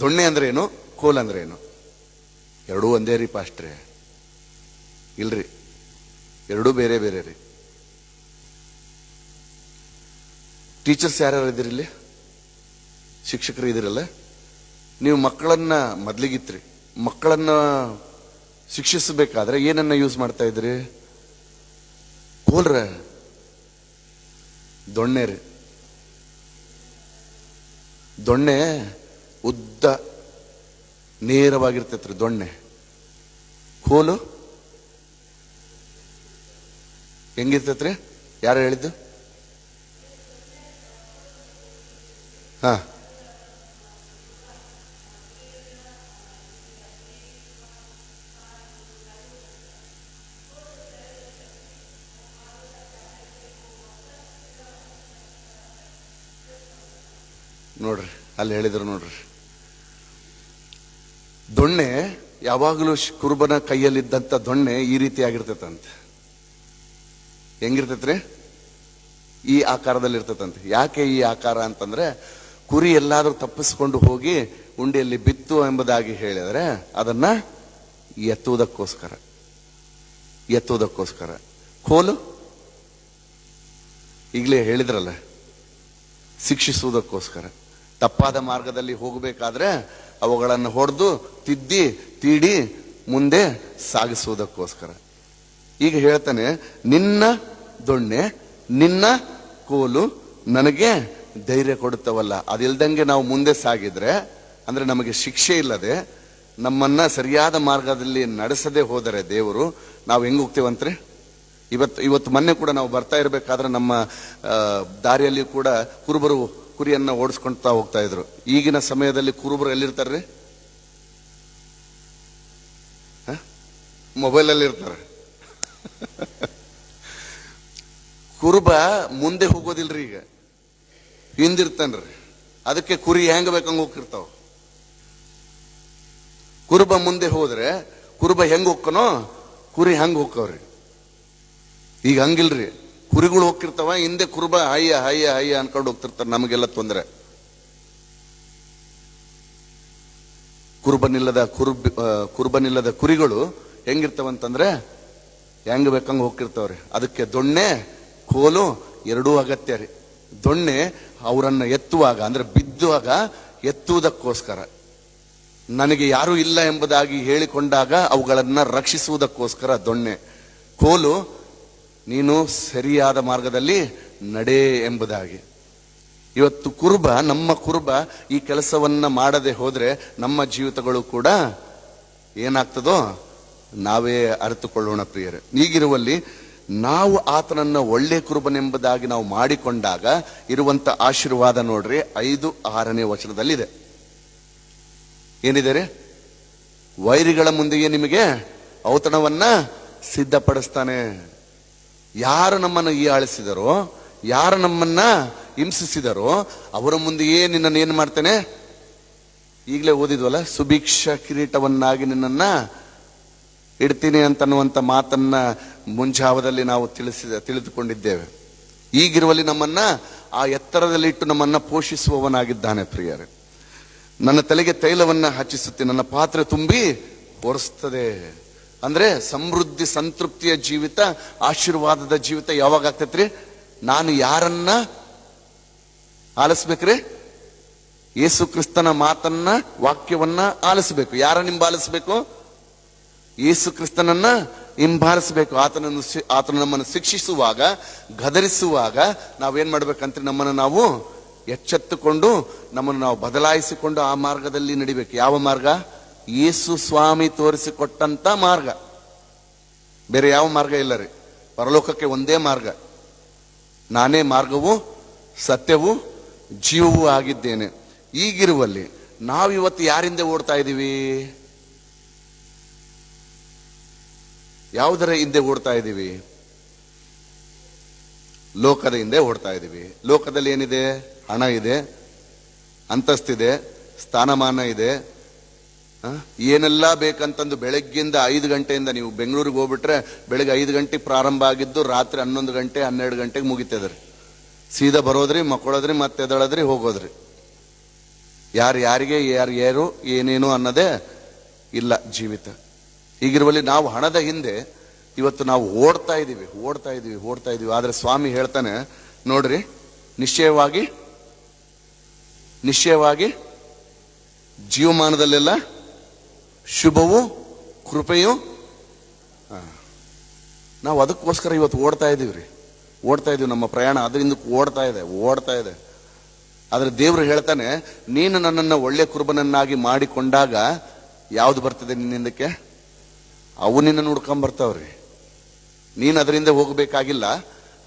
ದೊಣ್ಣೆ ಅಂದ್ರೆ ಏನು? ಕೋಲ್ ಅಂದ್ರೆ ಏನು? ಎರಡೂ ಒಂದೇ ರೀ ಪಾಸ್ಟ್ರೆ? ಇಲ್ರಿ, ಎರಡೂ ಬೇರೆ ಬೇರೆ ರೀ. ಟೀಚರ್ಸ್ ಯಾರ್ಯಾರು ಇದ್ದೀರಿಲ್ಲಿ? ಶಿಕ್ಷಕರು ಇದಿರಲ್ಲ? ನೀವು ಮಕ್ಕಳನ್ನ ಮೊದ್ಲಿಗಿತ್ರಿ, ಮಕ್ಕಳನ್ನ ಶಿಕ್ಷಿಸಬೇಕಾದ್ರೆ ಏನನ್ನ ಯೂಸ್ ಮಾಡ್ತಾ ಇದ್ರಿ? ಕೋಲ್ರ, ದೊಣ್ಣೆ ರೀ. ದೊಣ್ಣೆ ಉದ್ದ ನೇರವಾಗಿರ್ತೈತ್ರಿ ದೊಣ್ಣೆ. ಕೋಲು ಹೆಂಗಿರ್ತೈತ್ರಿ? ಯಾರು ಹೇಳಿದ್ದು? ಹಾ, ನೋಡ್ರಿ ಅಲ್ಲಿ ಹೇಳಿದ್ರು ನೋಡ್ರಿ. ದೊಣ್ಣೆ ಯಾವಾಗಲೂ ಕುರುಬನ ಕೈಯಲ್ಲಿದ್ದಂತ ದೊಣ್ಣೆ ಈ ರೀತಿ ಆಗಿರ್ತೈತಂತೆ. ಹೆಂಗಿರ್ತೈತ್ರಿ? ಈ ಆಕಾರದಲ್ಲಿ ಇರ್ತೈತಂತೆ. ಯಾಕೆ ಈ ಆಕಾರ ಅಂತಂದ್ರೆ, ಕುರಿ ಎಲ್ಲಾದ್ರೂ ತಪ್ಪಿಸ್ಕೊಂಡು ಹೋಗಿ ಉಂಡಿಯಲ್ಲಿ ಬಿತ್ತು ಎಂಬುದಾಗಿ ಹೇಳಿದ್ರೆ ಅದನ್ನ ಎತ್ತುವುದಕ್ಕೋಸ್ಕರ. ಕೋಲು ಈಗಲೇ ಹೇಳಿದ್ರಲ್ಲ, ಶಿಕ್ಷಿಸುವುದಕ್ಕೋಸ್ಕರ. ತಪ್ಪಾದ ಮಾರ್ಗದಲ್ಲಿ ಹೋಗಬೇಕಾದ್ರೆ ಅವುಗಳನ್ನು ಹೊಡೆದು ತಿದ್ದಿ ತೀಡಿ ಮುಂದೆ ಸಾಗಿಸುವುದಕ್ಕೋಸ್ಕರ. ಈಗ ಹೇಳ್ತಾನೆ, ನಿನ್ನ ದೊಣ್ಣೆ ನಿನ್ನ ಕೋಲು ನನಗೆ ಧೈರ್ಯ ಕೊಡುತ್ತವಲ್ಲ. ಅದಿಲ್ದಂಗೆ ನಾವು ಮುಂದೆ ಸಾಗಿದ್ರೆ, ಅಂದ್ರೆ ನಮಗೆ ಶಿಕ್ಷೆ ಇಲ್ಲದೆ ನಮ್ಮನ್ನ ಸರಿಯಾದ ಮಾರ್ಗದಲ್ಲಿ ನಡೆಸದೆ ಹೋದರೆ ದೇವರು, ನಾವು ಹೆಂಗ್ ಹೋಗ್ತೇವಂತ್ರಿ? ಇವತ್ತು ಮೊನ್ನೆ ಕೂಡ ನಾವು ಬರ್ತಾ ಇರಬೇಕಾದ್ರೆ ನಮ್ಮ ದಾರಿಯಲ್ಲಿ ಕೂಡ ಕುರುಬರು ಕುರಿಯನ್ನ ಓಡಿಸ್ಕೊಳ್ತಾ ಹೋಗ್ತಾ ಇದ್ರು. ಈಗಿನ ಸಮಯದಲ್ಲಿ ಕುರುಬರು ಎಲ್ಲಿರ್ತಾರ್ರಿ? ಮೊಬೈಲಲ್ಲಿ ಇರ್ತಾರೆ. ಕುರುಬ ಮುಂದೆ ಹೋಗೋದಿಲ್ರಿ, ಈಗ ಹಿಂದಿರ್ತಾನ್ರಿ. ಅದಕ್ಕೆ ಕುರಿ ಹೆಂಗ ಬೇಕಂಗ ಹೋಗ್ತಿರ್ತಾವ. ಕುರುಬ ಮುಂದೆ ಹೋದ್ರೆ ಕುರುಬ ಹೆಂಗ್ ಹೋಗ್ಕನೋ ಕುರಿ ಹಂಗ ಹೋಗ್ಕವ್ರಿ. ಈಗ ಹಂಗಿಲ್ರಿ, ಕುರಿಗಳು ಹೋಗ್ತಿರ್ತಾವ, ಹಿಂದೆ ಕುರುಬ ಹಯ್ಯ ಹಯ್ಯ ಹಯ್ಯ ಅನ್ಕೊಂಡು ಹೋಗ್ತಿರ್ತಾರ. ನಮಗೆಲ್ಲ ತೊಂದರೆ. ಕುರುಬನಿಲ್ಲದ ಕುರಿಗಳು ಹೆಂಗಿರ್ತಾವಂತಂದ್ರೆ ಹೆಂಗ್ ಬೇಕಂಗ ಹೋಗ್ತಿರ್ತಾವ್ರಿ. ಅದಕ್ಕೆ ದೊಣ್ಣೆ ಕೋಲು ಎರಡೂ ಅಗತ್ಯ ರೀ. ದೊಣ್ಣೆ ಅವರನ್ನ ಎತ್ತುವಾಗ, ಅಂದ್ರೆ ಬಿದ್ದುವಾಗ ಎತ್ತುವುದಕ್ಕೋಸ್ಕರ, ನನಗೆ ಯಾರೂ ಇಲ್ಲ ಎಂಬುದಾಗಿ ಹೇಳಿಕೊಂಡಾಗ ಅವುಗಳನ್ನ ರಕ್ಷಿಸುವುದಕ್ಕೋಸ್ಕರ ದೊಣ್ಣೆ. ಕೋಲು ನೀನು ಸರಿಯಾದ ಮಾರ್ಗದಲ್ಲಿ ನಡೆ ಎಂಬುದಾಗಿ. ಇವತ್ತು ನಮ್ಮ ಕುರುಬ ಈ ಕೆಲಸವನ್ನ ಮಾಡದೆ ಹೋದ್ರೆ ನಮ್ಮ ಜೀವಿತಗಳು ಕೂಡ ಏನಾಗ್ತದೋ ನಾವೇ ಅರಿತುಕೊಳ್ಳೋಣ ಪ್ರಿಯರೇ. ಈಗಿರುವಲ್ಲಿ ನಾವು ಆತನನ್ನ ಒಳ್ಳೆ ಕುರುಬನೆಂಬುದಾಗಿ ನಾವು ಮಾಡಿಕೊಂಡಾಗ ಇರುವಂತ ಆಶೀರ್ವಾದ ನೋಡ್ರಿ, 5-6ನೇ ವಚನದಲ್ಲಿದೆ. ಏನಿದೆ? ವೈರಿಗಳ ಮುಂದೆಯೇ ನಿಮಗೆ ಔತಣವನ್ನ ಸಿದ್ಧಪಡಿಸ್ತಾನೆ. ಯಾರು ನಮ್ಮನ್ನು ಹೀಯಾಳಿಸಿದರೋ, ಯಾರು ನಮ್ಮನ್ನ ಹಿಂಸಿಸಿದರೋ ಅವರ ಮುಂದೆಯೇ ನಿನ್ನನ್ನು ಏನ್ ಮಾಡ್ತೇನೆ? ಈಗಲೇ ಓದಿದ್ವಲ್ಲ, ಸುಭಿಕ್ಷ ಕಿರೀಟವನ್ನಾಗಿ ನಿನ್ನನ್ನ ಇಡ್ತೀನಿ ಅಂತನ್ನುವಂತ ಮಾತನ್ನ ಮುಂಜಾವದಲ್ಲಿ ನಾವು ತಿಳಿದುಕೊಂಡಿದ್ದೇವೆ. ಈಗಿರುವಲ್ಲಿ ನಮ್ಮನ್ನ ಆ ಎತ್ತರದಲ್ಲಿಟ್ಟು ನಮ್ಮನ್ನ ಪೋಷಿಸುವವನಾಗಿದ್ದಾನೆ ಪ್ರಿಯರೇ. ನನ್ನ ತಲೆಗೆ ತೈಲವನ್ನ ಹಚ್ಚಿಸುತ್ತೆ, ನನ್ನ ಪಾತ್ರೆ ತುಂಬಿ ಒರೆಸ್ತದೆ. ಅಂದ್ರೆ ಸಮೃದ್ಧಿ, ಸಂತೃಪ್ತಿಯ ಜೀವಿತ, ಆಶೀರ್ವಾದದ ಜೀವಿತ ಯಾವಾಗ ಆಗ್ತೈತ್ರಿ? ನಾನು ಯಾರನ್ನ ಆಲಿಸ್ಬೇಕ್ರಿ? ಯೇಸು ಕ್ರಿಸ್ತನ ಮಾತನ್ನ, ವಾಕ್ಯವನ್ನ ಆಲಿಸಬೇಕು. ಯಾರನ್ನ ಹಿಂಬಾಲಿಸಬೇಕು? ಯೇಸು ಕ್ರಿಸ್ತನನ್ನ ಹಿಂಬಾಲಿಸಬೇಕು. ಆತನ ನಮ್ಮನ್ನು ಶಿಕ್ಷಿಸುವಾಗ, ಗದರಿಸುವಾಗ ನಾವೇನ್ ಮಾಡ್ಬೇಕಂತ ನಮ್ಮನ್ನು ನಾವು ಎಚ್ಚೆತ್ತುಕೊಂಡು ನಮ್ಮನ್ನು ನಾವು ಬದಲಾಯಿಸಿಕೊಂಡು ಆ ಮಾರ್ಗದಲ್ಲಿ ನಡಿಬೇಕು. ಯಾವ ಮಾರ್ಗ? ಯೇಸು ಸ್ವಾಮಿ ತೋರಿಸಿಕೊಟ್ಟಂತ ಮಾರ್ಗ. ಬೇರೆ ಯಾವ ಮಾರ್ಗ ಇಲ್ಲ ರೀ. ಪರಲೋಕಕ್ಕೆ ಒಂದೇ ಮಾರ್ಗ. ನಾನೇ ಮಾರ್ಗವೂ ಸತ್ಯವೂ ಜೀವವೂ ಆಗಿದ್ದೇನೆ. ಈಗಿರುವಲ್ಲಿ ನಾವಿವತ್ತು ಯಾರಿಂದ ಓಡ್ತಾ ಇದ್ದೀವಿ? ಯಾವುದರ ಹಿಂದೆ ಓಡ್ತಾ ಇದ್ದೀವಿ? ಲೋಕದ ಹಿಂದೆ ಓಡ್ತಾ ಇದ್ದೀವಿ. ಲೋಕದಲ್ಲಿ ಏನಿದೆ? ಹಣ ಇದೆ, ಅಂತಸ್ತಿದೆ, ಸ್ಥಾನಮಾನ ಇದೆ, ಏನೆಲ್ಲ ಬೇಕಂತಂದು ಬೆಳಗ್ಗಿಂದ 5 ಗಂಟೆಯಿಂದ ನೀವು ಬೆಂಗಳೂರಿಗೆ ಹೋಗ್ಬಿಟ್ರೆ ಬೆಳಗ್ಗೆ 5 ಗಂಟೆಗೆ ಪ್ರಾರಂಭ ಆಗಿದ್ದು ರಾತ್ರಿ 11 ಗಂಟೆ 12 ಗಂಟೆಗೆ ಮುಗಿತದ್ರಿ. ಸೀದಾ ಬರೋದ್ರಿ, ಮಕ್ಕಳೋದ್ರಿ, ಮತ್ತೆ ಎದಳದ್ರಿ, ಹೋಗೋದ್ರಿ. ಯಾರಿಗೆ ಯಾರು ಏನೇನು ಅನ್ನೋದೇ ಇಲ್ಲ ಜೀವಿತ. ಹೀಗಿರುವಲ್ಲಿ ನಾವು ಹಣದ ಹಿಂದೆ ಇವತ್ತು ನಾವು ಓಡ್ತಾ ಇದೀವಿ. ಆದ್ರೆ ಸ್ವಾಮಿ ಹೇಳ್ತಾನೆ ನೋಡ್ರಿ, ನಿಶ್ಚಯವಾಗಿ ಜೀವಮಾನದಲ್ಲೆಲ್ಲ ಶುಭವು ಕೃಪೆಯು. ನಾವು ಅದಕ್ಕೋಸ್ಕರ ಇವತ್ತು ಓಡ್ತಾ ಇದೀವಿ. ನಮ್ಮ ಪ್ರಯಾಣ ಅದರಿಂದ ಓಡ್ತಾ ಇದೆ. ಆದ್ರೆ ದೇವರು ಹೇಳ್ತಾನೆ, ನೀನು ನನ್ನನ್ನು ಒಳ್ಳೆ ಕುರುಬನನ್ನಾಗಿ ಮಾಡಿಕೊಂಡಾಗ ಯಾವ್ದು ಬರ್ತದೆ ನಿನ್ನಿಂದಕ್ಕೆ? ಅವು ನಿನ್ನ ಹುಡ್ಕೊಂಡ್ ಬರ್ತಾವ್ರಿ. ನೀನು ಅದರಿಂದ ಹೋಗಬೇಕಾಗಿಲ್ಲ,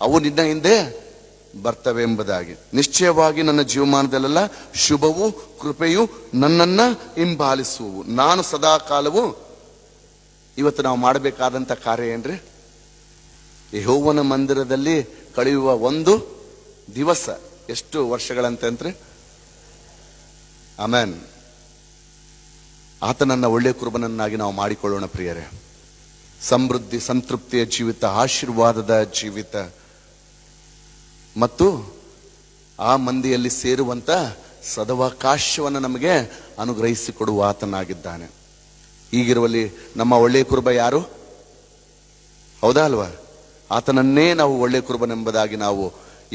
ಅವು ನಿನ್ನ ಹಿಂದೆ ಬರ್ತವೆ ಎಂಬುದಾಗಿ. ನಿಶ್ಚಯವಾಗಿ ನನ್ನ ಜೀವಮಾನದಲ್ಲೆಲ್ಲ ಶುಭವು ಕೃಪೆಯು ನನ್ನನ್ನ ಹಿಂಬಾಲಿಸುವು. ನಾನು ಸದಾ ಕಾಲವು. ಇವತ್ತು ನಾವು ಮಾಡಬೇಕಾದಂತ ಕಾರ್ಯ ಏನ್ರಿ? ಯೆಹೋವನ ಮಂದಿರದಲ್ಲಿ ಕಳೆಯುವ ಒಂದು ದಿವಸ ಎಷ್ಟು ವರ್ಷಗಳಂತಂದ್ರೆ, ಆಮೆನ್. ಆತನನ್ನ ಒಳ್ಳೆಯ ಕುರುಬನನ್ನಾಗಿ ನಾವು ಮಾಡಿಕೊಳ್ಳೋಣ ಪ್ರಿಯರೇ. ಸಮೃದ್ಧಿ, ಸಂತೃಪ್ತಿಯ ಜೀವಿತ, ಆಶೀರ್ವಾದದ ಜೀವಿತ ಮತ್ತು ಆ ಮಂದಿಯಲ್ಲಿ ಸೇರುವಂತ ಸದವಕಾಶವನ್ನು ನಮಗೆ ಅನುಗ್ರಹಿಸಿಕೊಡುವ ಆತನಾಗಿದ್ದಾನೆ. ಈಗಿರುವಲ್ಲಿ ನಮ್ಮ ಒಳ್ಳೆಯ ಕುರುಬ ಯಾರು? ಹೌದಾ ಅಲ್ವಾ? ಆತನನ್ನೇ ನಾವು ಒಳ್ಳೆಯ ಕುರುಬನೆಂಬುದಾಗಿ ನಾವು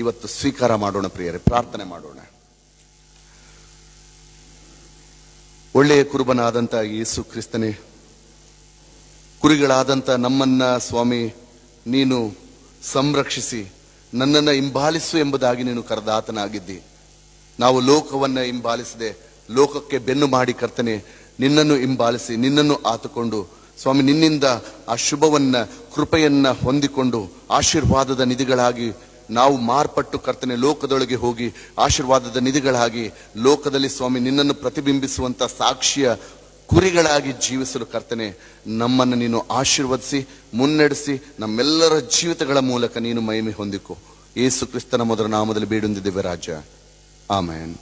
ಇವತ್ತು ಸ್ವೀಕಾರ ಮಾಡೋಣ ಪ್ರಿಯರೇ. ಪ್ರಾರ್ಥನೆ ಮಾಡೋಣ. ಒಳ್ಳೆಯ ಕುರುಬನಾದಂತ ಯೇಸು ಕ್ರಿಸ್ತನೇ, ಕುರಿಗಳಾದಂತ ನಮ್ಮನ್ನ ಸ್ವಾಮಿ ನೀನು ಸಂರಕ್ಷಿಸಿ ನನ್ನನ್ನು ಹಿಂಬಾಲಿಸು ಎಂಬುದಾಗಿ ನೀನು ಕರೆದಾತನಾಗಿದ್ದಿ. ನಾವು ಲೋಕವನ್ನ ಹಿಂಬಾಲಿಸದೆ ಲೋಕಕ್ಕೆ ಬೆನ್ನು ಮಾಡಿ ಕರ್ತನೆ ನಿನ್ನನ್ನು ಹಿಂಬಾಲಿಸಿ ನಿನ್ನನ್ನು ಆತುಕೊಂಡು ಸ್ವಾಮಿ ನಿನ್ನಿಂದ ಆ ಶುಭವನ್ನ ಕೃಪೆಯನ್ನ ಹೊಂದಿಕೊಂಡು ಆಶೀರ್ವಾದದ ನಿಧಿಗಳಾಗಿ ನಾವು ಮಾರ್ಪಟ್ಟು ಕರ್ತನೆ ಲೋಕದೊಳಗೆ ಹೋಗಿ ಆಶೀರ್ವಾದದ ನಿಧಿಗಳಾಗಿ ಲೋಕದಲ್ಲಿ ಸ್ವಾಮಿ ನಿನ್ನನ್ನು ಪ್ರತಿಬಿಂಬಿಸುವಂತ ಸಾಕ್ಷಿಯ ಕುರಿಗಳಾಗಿ ಜೀವಿಸಲು ಕರ್ತನೆ ನಮ್ಮನ್ನು ನೀನು ಆಶೀರ್ವದಿಸಿ ಮುನ್ನಡೆಸಿ ನಮ್ಮೆಲ್ಲರ ಜೀವಿತಗಳ ಮೂಲಕ ನೀನು ಮಹಿಮೆ ಹೊಂದಿಕೊ. ಯೇಸು ಕ್ರಿಸ್ತನ ಮೊದಲ ನಾಮದಲ್ಲಿ ಬೇಡೊಂದಿದ್ದೇವೆ ರಾಜ, ಆಮೆನ್.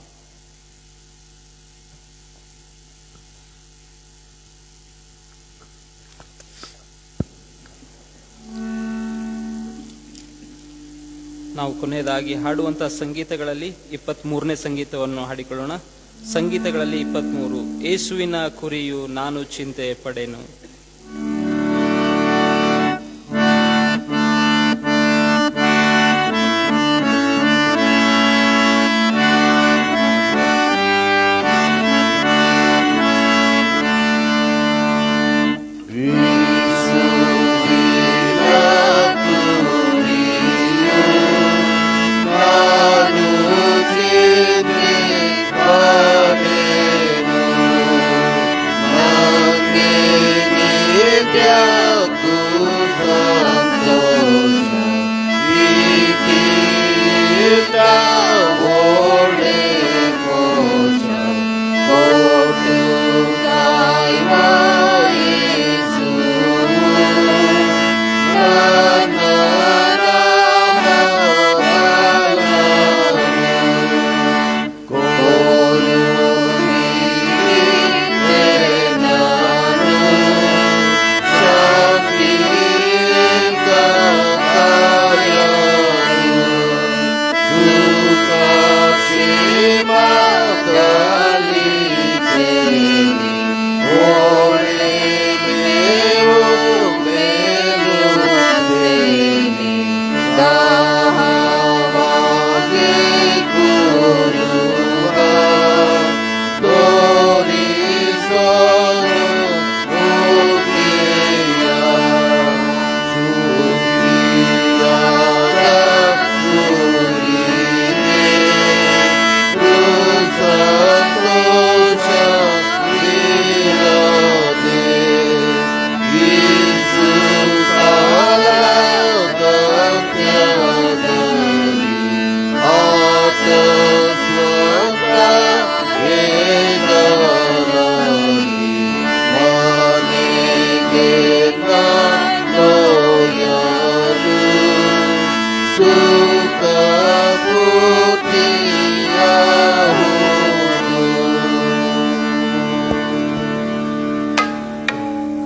ನಾವು ಕೊನೆಯದಾಗಿ ಹಾಡುವಂತಹ ಸಂಗೀತಗಳಲ್ಲಿ 23ನೇ ಸಂಗೀತವನ್ನು ಹಾಡಿಕೊಳ್ಳೋಣ. ಸಂಗೀತಗಳಲ್ಲಿ 23, ಯೇಸುವಿನ ಕುರಿಯು ನಾನು ಚಿಂತೆ ಪಡೆನು.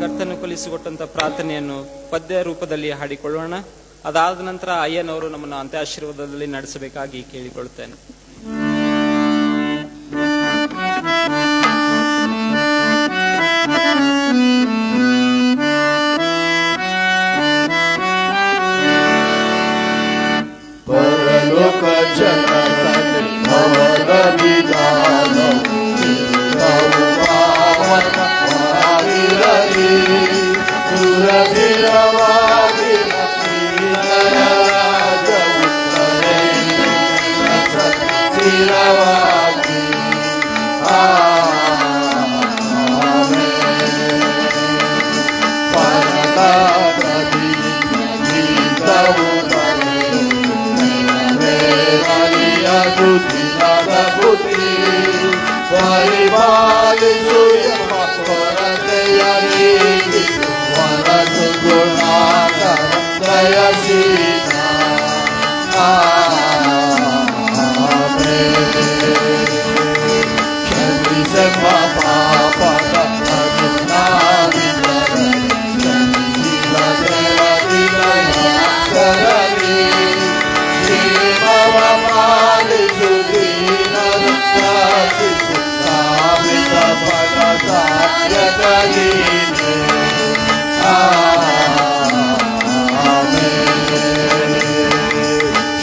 ಕರ್ತನು ಕಲಿಸಿಕೊಟ್ಟಂತ ಪ್ರಾರ್ಥನೆಯನ್ನು ಪದ್ಯ ರೂಪದಲ್ಲಿ ಹಾಡಿಕೊಳ್ಳೋಣ. ಅದಾದ ನಂತರ ಅಯ್ಯನವರು ನಮ್ಮನ್ನು ಅಂತ್ಯಾಶೀರ್ವಾದದಲ್ಲಿ ನಡೆಸಬೇಕಾಗಿ ಕೇಳಿಕೊಳ್ಳುತ್ತೇನೆ. ಪರಲೋಕ ಜನರಲ್ಲಿ ಅವರ ವಿಧಾನ ಪಾವನವಾಗಿರಲಿ, ಸುರಭಿರವಾಗಿ ರಾಜವುತ್ತರೆ ಪಾಲಿಸು ಎಂಬ ಕೊರತೆಯ ನೀಗಿಸು ಹೊರಸು ಗುಣಾಕರ ದಯಶೀಲ. ಕ್ಷಮಿಸೆಂಬ ಪಾಪದ ಪಾಲಿಸು ದೀನರ ಶಾಸಿಸು ಕಾಮಿತ ಫಲದಾಯಕನೀನೆ.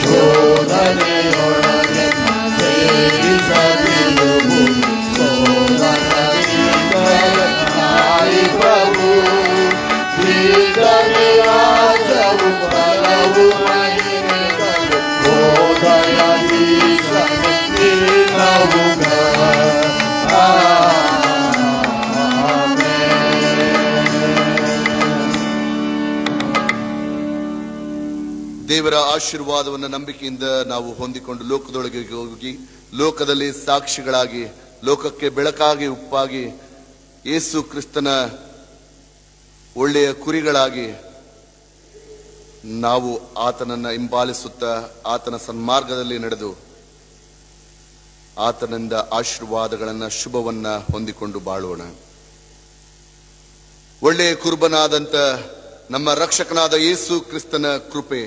ಶೋಧನೆಯೊಳಗೆ ಸೇರಿಸದಿರುವುದು ಸೋದರನಾಯಿ ಪ್ರಭು. ಶ್ರೀಧರಿರಾಜವು ಬಲವು ಮಹಿಮೆಗಳು ಬೋಧಯದೀಶನು ನೀನವುಗ. ದೇವರ ಆಶೀರ್ವಾದವನ್ನು ನಂಬಿಕೆಯಿಂದ ನಾವು ಹೊಂದಿಕೊಂಡು ಲೋಕದೊಳಗೆ ಹೋಗಿ ಲೋಕದಲ್ಲಿ ಸಾಕ್ಷಿಗಳಾಗಿ, ಲೋಕಕ್ಕೆ ಬೆಳಕಾಗಿ, ಉಪ್ಪಾಗಿ, ಯೇಸು ಕ್ರಿಸ್ತನ ಒಳ್ಳೆಯ ಕುರಿಗಳಾಗಿ ನಾವು ಆತನನ್ನ ಹಿಂಬಾಲಿಸುತ್ತಾ ಆತನ ಸನ್ಮಾರ್ಗದಲ್ಲಿ ನಡೆದು ಆತನಿಂದ ಆಶೀರ್ವಾದಗಳನ್ನ, ಶುಭವನ್ನ ಹೊಂದಿಕೊಂಡು ಬಾಳೋಣ. ಒಳ್ಳೆಯ ಕುರುಬನಾದಂತ ನಮ್ಮ ರಕ್ಷಕನಾದ ಯೇಸು ಕ್ರಿಸ್ತನ ಕೃಪೆ,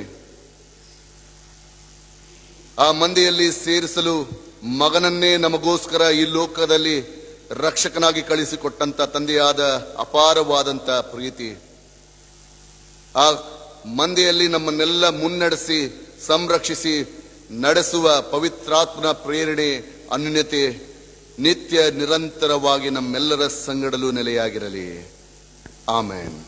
ಆ ಮಂದಿಯಲ್ಲಿ ಸೇರಿಸಲು ಮಗನನ್ನೇ ನಮಗೋಸ್ಕರ ಈ ಲೋಕದಲ್ಲಿ ರಕ್ಷಕನಾಗಿ ಕಳಿಸಿಕೊಟ್ಟಂತ ತಂದೆಯಾದ ಅಪಾರವಾದಂತ ಪ್ರೀತಿ, ಆ ಮಂದಿಯಲ್ಲಿ ನಮ್ಮನ್ನೆಲ್ಲ ಮುನ್ನಡೆಸಿ ಸಂರಕ್ಷಿಸಿ ನಡೆಸುವ ಪವಿತ್ರಾತ್ಮನ ಪ್ರೇರಣೆ, ಅನ್ಯೋನ್ಯತೆ ನಿತ್ಯ ನಿರಂತರವಾಗಿ ನಮ್ಮೆಲ್ಲರ ಸಂಗಡಲು ನೆಲೆಯಾಗಿರಲಿ. ಆಮೆನ್.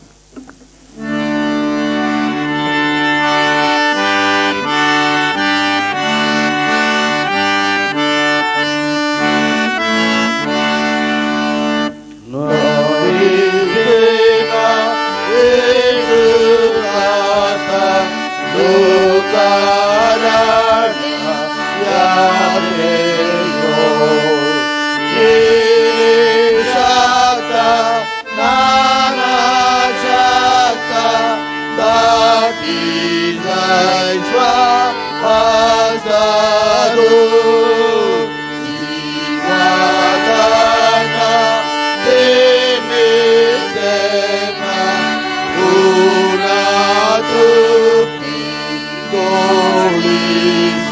Holy